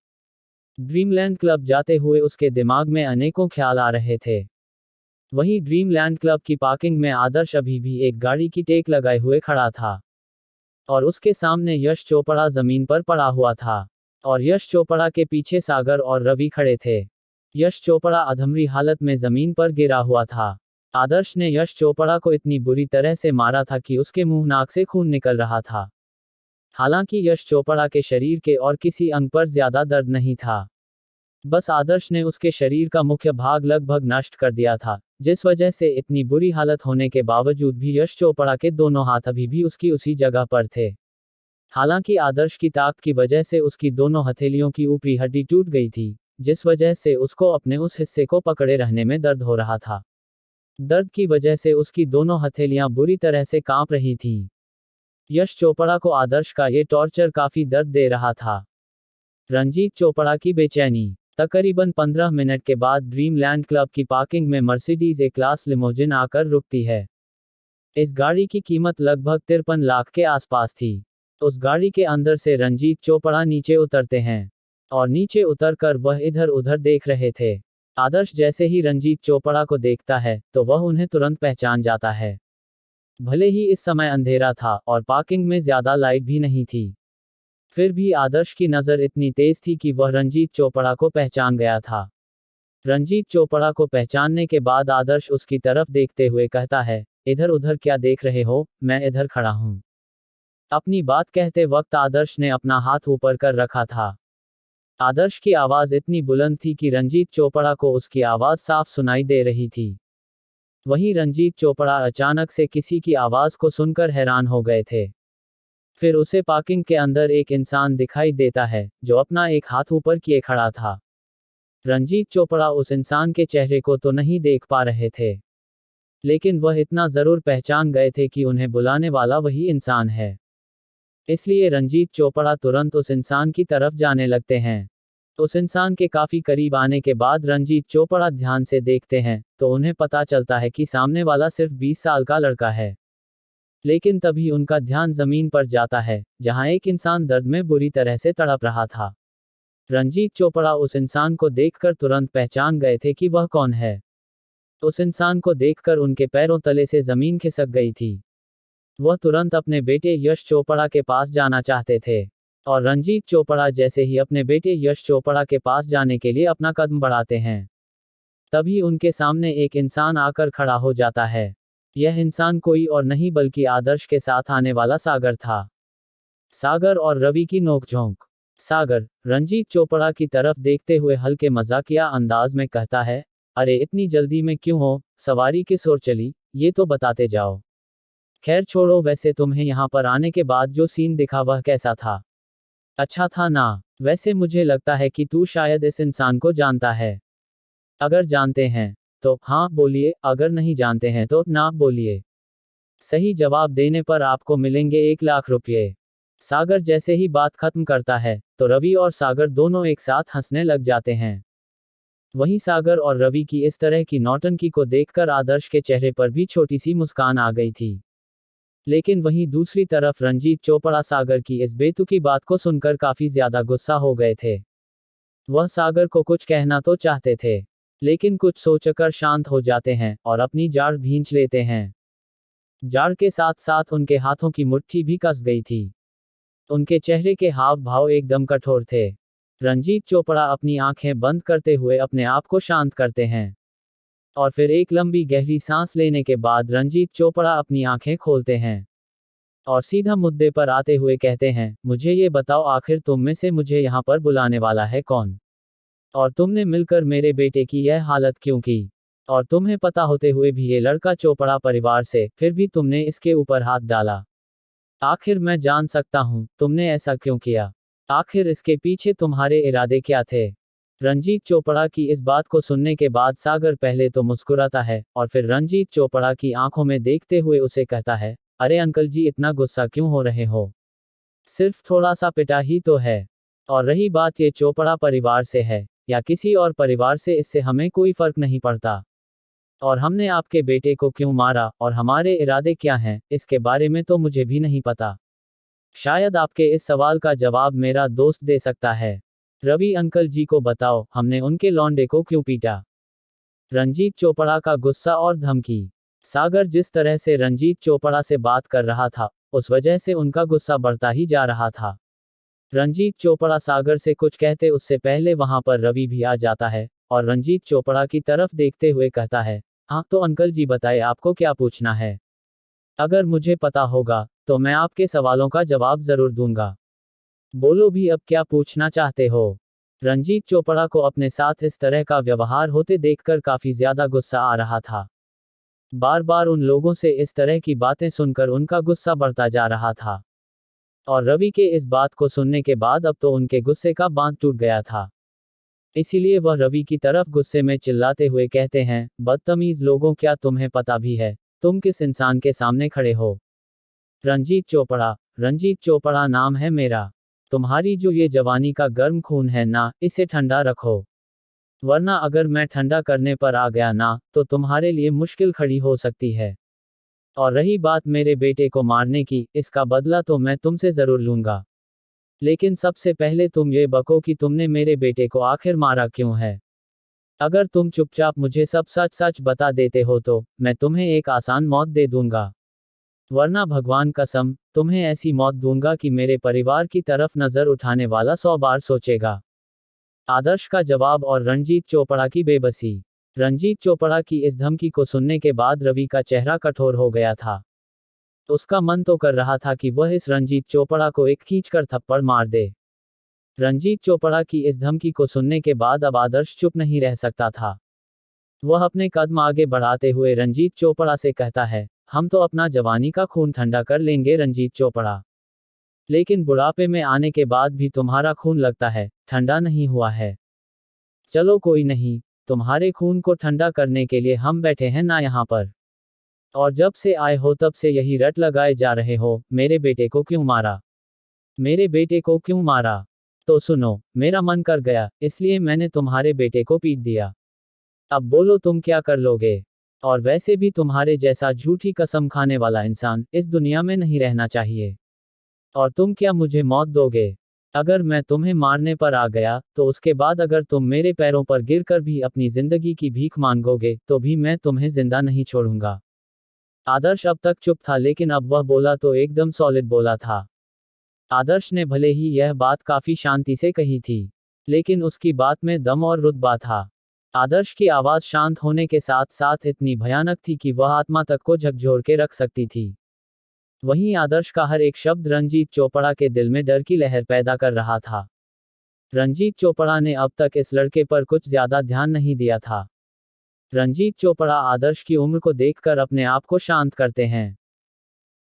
ड्रीमलैंड क्लब जाते हुए उसके दिमाग में अनेकों ख्याल आ रहे थे। वहीं ड्रीमलैंड क्लब की पार्किंग में आदर्श अभी भी एक गाड़ी की टेक लगाए हुए खड़ा था और उसके सामने यश चोपड़ा जमीन पर पड़ा हुआ था और यश चोपड़ा के पीछे सागर और रवि खड़े थे। यश चोपड़ा अधमरी हालत में जमीन पर गिरा हुआ था। आदर्श ने यश चोपड़ा को इतनी बुरी तरह से मारा था कि उसके मुंह नाक से खून निकल रहा था। हालांकि यश चोपड़ा के शरीर के और किसी अंग पर ज्यादा दर्द नहीं था, बस आदर्श ने उसके शरीर का मुख्य भाग लगभग नष्ट कर दिया था, जिस वजह से इतनी बुरी हालत होने के बावजूद भी यश चोपड़ा के दोनों हाथ अभी भी उसकी उसी जगह पर थे। हालांकि आदर्श की ताकत की वजह से उसकी दोनों हथेलियों की ऊपरी हड्डी टूट गई थी, जिस वजह से उसको अपने उस हिस्से को पकड़े रहने में दर्द हो रहा था। दर्द की वजह से उसकी दोनों हथेलियां बुरी तरह से कांप रही थीं। यश चोपड़ा को आदर्श का ये टॉर्चर काफी दर्द दे रहा था। रंजीत चोपड़ा की बेचैनी। तकरीबन 15 मिनट के बाद ड्रीमलैंड क्लब की पार्किंग में मर्सिडीज ए क्लास लिमोजिन आकर रुकती है। इस गाड़ी की कीमत लगभग 53 लाख के आसपास थी। उस गाड़ी के अंदर से रंजीत चोपड़ा नीचे उतरते हैं और नीचे उतरकर वह इधर उधर देख रहे थे। आदर्श जैसे ही रंजीत चोपड़ा को देखता है तो वह उन्हें तुरंत पहचान जाता है। भले ही इस समय अंधेरा था और पार्किंग में ज्यादा लाइट भी नहीं थी, फिर भी आदर्श की नज़र इतनी तेज थी कि वह रंजीत चोपड़ा को पहचान गया था। रंजीत चोपड़ा को पहचानने के बाद आदर्श उसकी तरफ देखते हुए कहता है, इधर उधर क्या देख रहे हो, मैं इधर खड़ा हूं। अपनी बात कहते वक्त आदर्श ने अपना हाथ ऊपर कर रखा था। आदर्श की आवाज इतनी बुलंद थी कि रंजीत चोपड़ा को उसकी आवाज साफ सुनाई दे रही थी। वहीं रंजीत चोपड़ा अचानक से किसी की आवाज को सुनकर हैरान हो गए थे। फिर उसे पार्किंग के अंदर एक इंसान दिखाई देता है जो अपना एक हाथ ऊपर किए खड़ा था। रंजीत चोपड़ा उस इंसान के चेहरे को तो नहीं देख पा रहे थे, लेकिन वह इतना जरूर पहचान गए थे कि उन्हें बुलाने वाला वही इंसान है। इसलिए रंजीत चोपड़ा तुरंत उस इंसान की तरफ जाने लगते हैं। उस इंसान के काफी करीब आने के बाद रंजीत चोपड़ा ध्यान से देखते हैं तो उन्हें पता चलता है कि सामने वाला सिर्फ 20 साल का लड़का है। लेकिन तभी उनका ध्यान जमीन पर जाता है जहां एक इंसान दर्द में बुरी तरह से तड़प रहा था। रंजीत चोपड़ा उस इंसान को देखकर तुरंत पहचान गए थे कि वह कौन है। उस इंसान को देखकर उनके पैरों तले से जमीन खिसक गई थी। वह तुरंत अपने बेटे यश चोपड़ा के पास जाना चाहते थे और रंजीत चोपड़ा जैसे ही अपने बेटे यश चोपड़ा के पास जाने के लिए अपना कदम बढ़ाते हैं, तभी उनके सामने एक इंसान आकर खड़ा हो जाता है। यह इंसान कोई और नहीं बल्कि आदर्श के साथ आने वाला सागर था। सागर और रवि की नोकझोंक। सागर रंजीत चोपड़ा की तरफ देखते हुए हल्के मजाकिया अंदाज में कहता है, अरे इतनी जल्दी में क्यों हो, सवारी किस ओर चली, ये तो बताते जाओ। खैर छोड़ो, वैसे तुम्हें यहाँ पर आने के बाद जो सीन दिखा वह कैसा था? अच्छा था ना? वैसे मुझे लगता है कि तू शायद इस इंसान को जानता है। अगर जानते हैं तो हाँ बोलिए, अगर नहीं जानते हैं तो ना बोलिए। सही जवाब देने पर आपको मिलेंगे 1 लाख रुपये। सागर जैसे ही बात खत्म करता है तो रवि और सागर दोनों एक साथ हंसने लग जाते हैं। वहीं सागर और रवि की इस तरह की नौटंकी को देखकर आदर्श के चेहरे पर भी छोटी सी मुस्कान आ गई थी। लेकिन वहीं दूसरी तरफ रंजीत चोपड़ा सागर की इस बेतुकी बात को सुनकर काफी ज्यादा गुस्सा हो गए थे। वह सागर को कुछ कहना तो चाहते थे, लेकिन कुछ सोचकर शांत हो जाते हैं और अपनी जाड़ भींच लेते हैं। जाड़ के साथ साथ उनके हाथों की मुट्ठी भी कस गई थी। उनके चेहरे के हाव भाव एकदम कठोर थे। रंजीत चोपड़ा अपनी आंखें बंद करते हुए अपने आप को शांत करते हैं और फिर एक लंबी गहरी सांस लेने के बाद रंजीत चोपड़ा अपनी आंखें खोलते हैं और सीधा मुद्दे पर आते हुए कहते हैं, मुझे ये बताओ आखिर तुम में से मुझे यहाँ पर बुलाने वाला है कौन? और तुमने मिलकर मेरे बेटे की यह हालत क्यों की? और तुम्हें पता होते हुए भी ये लड़का चोपड़ा परिवार से, फिर भी तुमने इसके ऊपर हाथ डाला। आखिर मैं जान सकता हूँ तुमने ऐसा क्यों किया? आखिर इसके पीछे तुम्हारे इरादे क्या थे? रंजीत चोपड़ा की इस बात को सुनने के बाद सागर पहले तो मुस्कुराता है और फिर रंजीत चोपड़ा की आंखों में देखते हुए उसे कहता है, अरे अंकल जी इतना गुस्सा क्यों हो रहे हो? सिर्फ थोड़ा सा पिटा ही तो है। और रही बात ये चोपड़ा परिवार से है या किसी और परिवार से, इससे हमें कोई फर्क नहीं पड़ता। और हमने आपके बेटे को क्यों मारा और हमारे इरादे क्या हैं, इसके बारे में तो मुझे भी नहीं पता। शायद आपके इस सवाल का जवाब मेरा दोस्त दे सकता है। रवि अंकल जी को बताओ, हमने उनके लौंडे को क्यों पीटा? रंजीत चोपड़ा का गुस्सा और धमकी। सागर जिस तरह से रंजीत चोपड़ा से बात कर रहा था, उस वजह से उनका गुस्सा बढ़ता ही जा रहा था। रंजीत चोपड़ा सागर से कुछ कहते उससे पहले वहां पर रवि भी आ जाता है और रंजीत चोपड़ा की तरफ देखते हुए कहता है, हाँ तो अंकल जी बताए आपको क्या पूछना है? अगर मुझे पता होगा तो मैं आपके सवालों का जवाब जरूर दूंगा। बोलो भी अब क्या पूछना चाहते हो? रंजीत चोपड़ा को अपने साथ इस तरह का व्यवहार होते देखकर काफी ज्यादा गुस्सा आ रहा था। बार बार उन लोगों से इस तरह की बातें सुनकर उनका गुस्सा बढ़ता जा रहा था। और रवि के इस बात को सुनने के बाद अब तो उनके गुस्से का बांध टूट गया था। इसीलिए वह रवि की तरफ गुस्से में चिल्लाते हुए कहते हैं, बदतमीज लोगों, क्या तुम्हें पता भी है तुम किस इंसान के सामने खड़े हो? रंजीत चोपड़ा नाम है मेरा। तुम्हारी जो ये जवानी का गर्म खून है ना, इसे ठंडा रखो, वरना अगर मैं ठंडा करने पर आ गया ना तो तुम्हारे लिए मुश्किल खड़ी हो सकती है। और रही बात मेरे बेटे को मारने की, इसका बदला तो मैं तुमसे जरूर लूंगा। लेकिन सबसे पहले तुम ये बको कि तुमने मेरे बेटे को आखिर मारा क्यों है। अगर तुम चुपचाप मुझे सब सच सच बता देते हो तो मैं तुम्हें एक आसान मौत दे दूंगा, वरना भगवान कसम तुम्हें ऐसी मौत दूंगा कि मेरे परिवार की तरफ नजर उठाने वाला 100 बार सोचेगा। आदर्श का जवाब और रंजीत चोपड़ा की बेबसी। रंजीत चोपड़ा की इस धमकी को सुनने के बाद रवि का चेहरा कठोर हो गया था। उसका मन तो कर रहा था कि वह इस रंजीत चोपड़ा को एक खींचकर थप्पड़ मार दे। रंजीत चोपड़ा की इस धमकी को सुनने के बाद अब आदर्श चुप नहीं रह सकता था। वह अपने कदम आगे बढ़ाते हुए रंजीत चोपड़ा से कहता है, हम तो अपना जवानी का खून ठंडा कर लेंगे रंजीत चोपड़ा, लेकिन बुढ़ापे में आने के बाद भी तुम्हारा खून लगता है ठंडा नहीं हुआ है। चलो कोई नहीं, तुम्हारे खून को ठंडा करने के लिए हम बैठे हैं ना यहाँ पर। और जब से आए हो तब से यही रट लगाए जा रहे हो, मेरे बेटे को क्यों मारा, मेरे बेटे को क्यों मारा। तो सुनो, मेरा मन कर गया, इसलिए मैंने तुम्हारे बेटे को पीट दिया। अब बोलो तुम क्या कर लोगे? और वैसे भी तुम्हारे जैसा झूठी कसम खाने वाला इंसान इस दुनिया में नहीं रहना चाहिए। और तुम क्या मुझे मौत दोगे? अगर मैं तुम्हें मारने पर आ गया तो उसके बाद अगर तुम मेरे पैरों पर गिरकर भी अपनी जिंदगी की भीख मांगोगे तो भी मैं तुम्हें जिंदा नहीं छोड़ूंगा। आदर्श अब तक चुप था, लेकिन अब वह बोला तो एकदम सॉलिड बोला था। आदर्श ने भले ही यह बात काफी शांति से कही थी, लेकिन उसकी बात में दम और रुतबा था। आदर्श की आवाज शांत होने के साथ साथ इतनी भयानक थी कि वह आत्मा तक को झकझोर के रख सकती थी। वहीं आदर्श का हर एक शब्द रंजीत चोपड़ा के दिल में डर की लहर पैदा कर रहा था। रंजीत चोपड़ा ने अब तक इस लड़के पर कुछ ज्यादा ध्यान नहीं दिया था। रंजीत चोपड़ा आदर्श की उम्र को देखकर अपने आप को शांत करते हैं।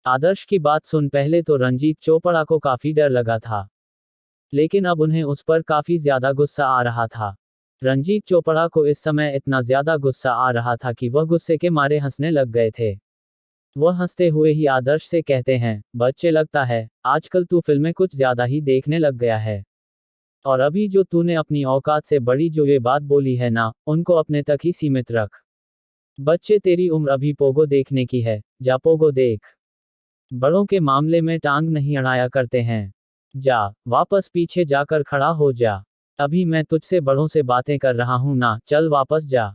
आदर्श की बात सुन पहले तो रंजीत चोपड़ा को काफी डर लगा था, लेकिन अब उन्हें उस पर काफी ज्यादा गुस्सा आ रहा था। रंजीत चोपड़ा को इस समय इतना ज्यादा गुस्सा आ रहा था कि वह गुस्से के मारे हंसने लग गए थे। वह हंसते हुए ही आदर्श से कहते हैं, बच्चे लगता है आजकल तू फिल्में कुछ ज्यादा ही देखने लग गया है। और अभी जो तूने अपनी औकात से बड़ी जो ये बात बोली है ना, उनको अपने तक ही सीमित रख। बच्चे तेरी उम्र अभी पोगो देखने की है, जा पोगो देख। बड़ों के मामले में टांग नहीं अड़ाया करते हैं। जा, वापस पीछे जाकर खड़ा हो जा। अभी मैं तुझसे बड़ों से बातें कर रहा हूं ना, चल वापस जा।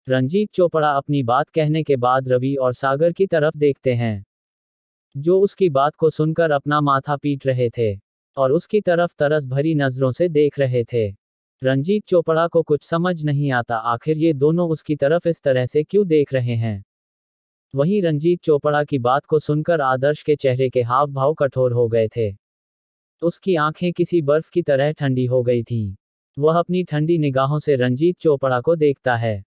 रंजीत चोपड़ा अपनी बात कहने के बाद रवि और सागर की तरफ देखते हैं, जो उसकी बात को सुनकर अपना माथा पीट रहे थे और उसकी तरफ तरस भरी नजरों से देख रहे थे। रंजीत चोपड़ा को कुछ समझ नहीं आता, आखिर ये दोनों उसकी तरफ इस तरह से क्यों देख रहे हैं। वहीं रंजीत चोपड़ा की बात को सुनकर आदर्श के चेहरे के हाव भाव कठोर हो गए थे। उसकी आंखें किसी बर्फ की तरह ठंडी हो गई थीं। वह अपनी ठंडी निगाहों से रंजीत चोपड़ा को देखता है।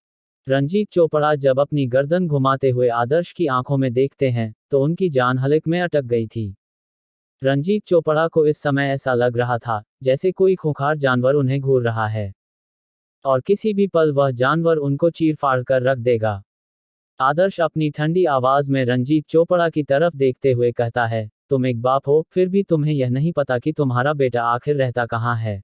रंजीत चोपड़ा जब अपनी गर्दन घुमाते हुए आदर्श की आंखों में देखते हैं, तो उनकी जान हलक में अटक गई थी। रंजीत चोपड़ा को इस समय ऐसा लग रहा था, जैसे कोई खूंखार जानवर उन्हें घूर रहा है और किसी भी पल वह जानवर उनको चीर फाड़ कर रख देगा। आदर्श अपनी ठंडी आवाज में रंजीत चोपड़ा की तरफ देखते हुए कहता है, तुम एक बाप हो, फिर भी तुम्हें यह नहीं पता कि तुम्हारा बेटा आखिर रहता कहाँ है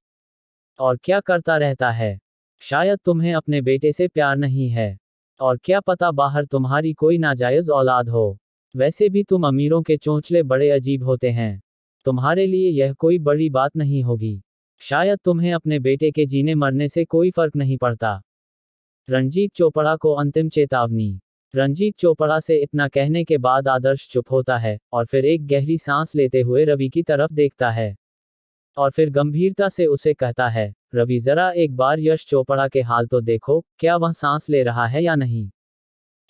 और क्या करता रहता है। शायद तुम्हें अपने बेटे से प्यार नहीं है, और क्या पता बाहर तुम्हारी कोई नाजायज औलाद हो। वैसे भी तुम अमीरों के चोंचले बड़े अजीब होते हैं। तुम्हारे लिए यह कोई बड़ी बात नहीं होगी। शायद तुम्हें अपने बेटे के जीने मरने से कोई फर्क नहीं पड़ता। रंजीत चोपड़ा को अंतिम चेतावनी। रंजीत चोपड़ा से इतना कहने के बाद आदर्श चुप होता है और फिर एक गहरी सांस लेते हुए रवि की तरफ देखता है और फिर गंभीरता से उसे कहता है, रवि जरा एक बार यश चोपड़ा के हाल तो देखो, क्या वह सांस ले रहा है या नहीं।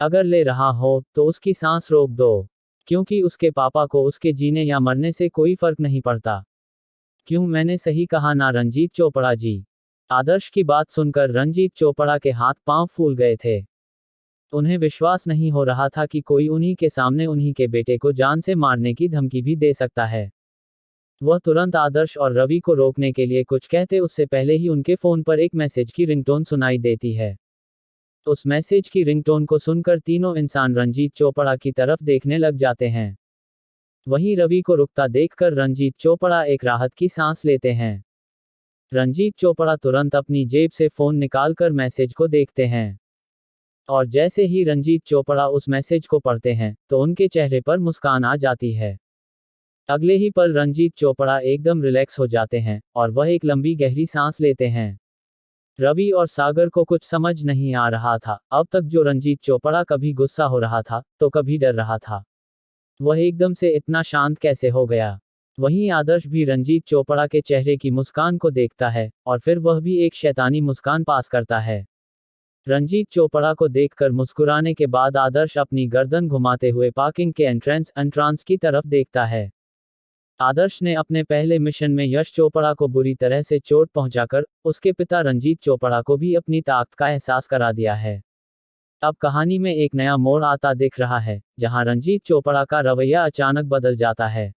अगर ले रहा हो तो उसकी सांस रोक दो, क्योंकि उसके पापा को उसके जीने या मरने से कोई फर्क नहीं पड़ता। क्यों, मैंने सही कहा ना रंजीत चोपड़ा जी। आदर्श की बात सुनकर रंजीत चोपड़ा के हाथ पांव फूल गए थे। उन्हें विश्वास नहीं हो रहा था कि कोई उन्हीं के सामने उन्हीं के बेटे को जान से मारने की धमकी भी दे सकता है। वह तुरंत आदर्श और रवि को रोकने के लिए कुछ कहते उससे पहले ही उनके फोन पर एक मैसेज की रिंगटोन सुनाई देती है। उस मैसेज की रिंगटोन को सुनकर तीनों इंसान रंजीत चोपड़ा की तरफ देखने लग जाते हैं। वहीं रवि को रुकता देखकर रंजीत चोपड़ा एक राहत की सांस लेते हैं। रंजीत चोपड़ा तुरंत अपनी जेब से फोन निकालकर मैसेज को देखते हैं और जैसे ही रंजीत चोपड़ा उस मैसेज को पढ़ते हैं, तो उनके चेहरे पर मुस्कान आ जाती है। अगले ही पल रंजीत चोपड़ा एकदम रिलैक्स हो जाते हैं और वह एक लंबी गहरी सांस लेते हैं। रवि और सागर को कुछ समझ नहीं आ रहा था, अब तक जो रंजीत चोपड़ा कभी गुस्सा हो रहा था तो कभी डर रहा था, वह एकदम से इतना शांत कैसे हो गया। वहीं आदर्श भी रंजीत चोपड़ा के चेहरे की मुस्कान को देखता है और फिर वह भी एक शैतानी मुस्कान पास करता है। रंजीत चोपड़ा को देखकर मुस्कुराने के बाद आदर्श अपनी गर्दन घुमाते हुए पार्किंग के एंट्रांस की तरफ देखता है। आदर्श ने अपने पहले मिशन में यश चोपड़ा को बुरी तरह से चोट पहुंचाकर उसके पिता रंजीत चोपड़ा को भी अपनी ताकत का एहसास करा दिया है। अब कहानी में एक नया मोड़ आता दिख रहा है, जहां रंजीत चोपड़ा का रवैया अचानक बदल जाता है।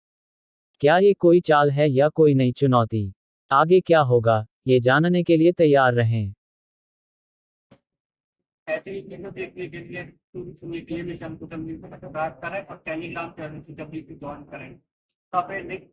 क्या ये कोई चाल है या कोई नई चुनौती? आगे क्या होगा, ये जानने के लिए तैयार रहें। ऐसे ही चीज़ों देखने के लिए शुरू सुनने के लिए मैं हमको सब्सक्राइब करें और टेलीग्राम चैनल से जब भी ज्वाइन करें तो आप नेक्स्ट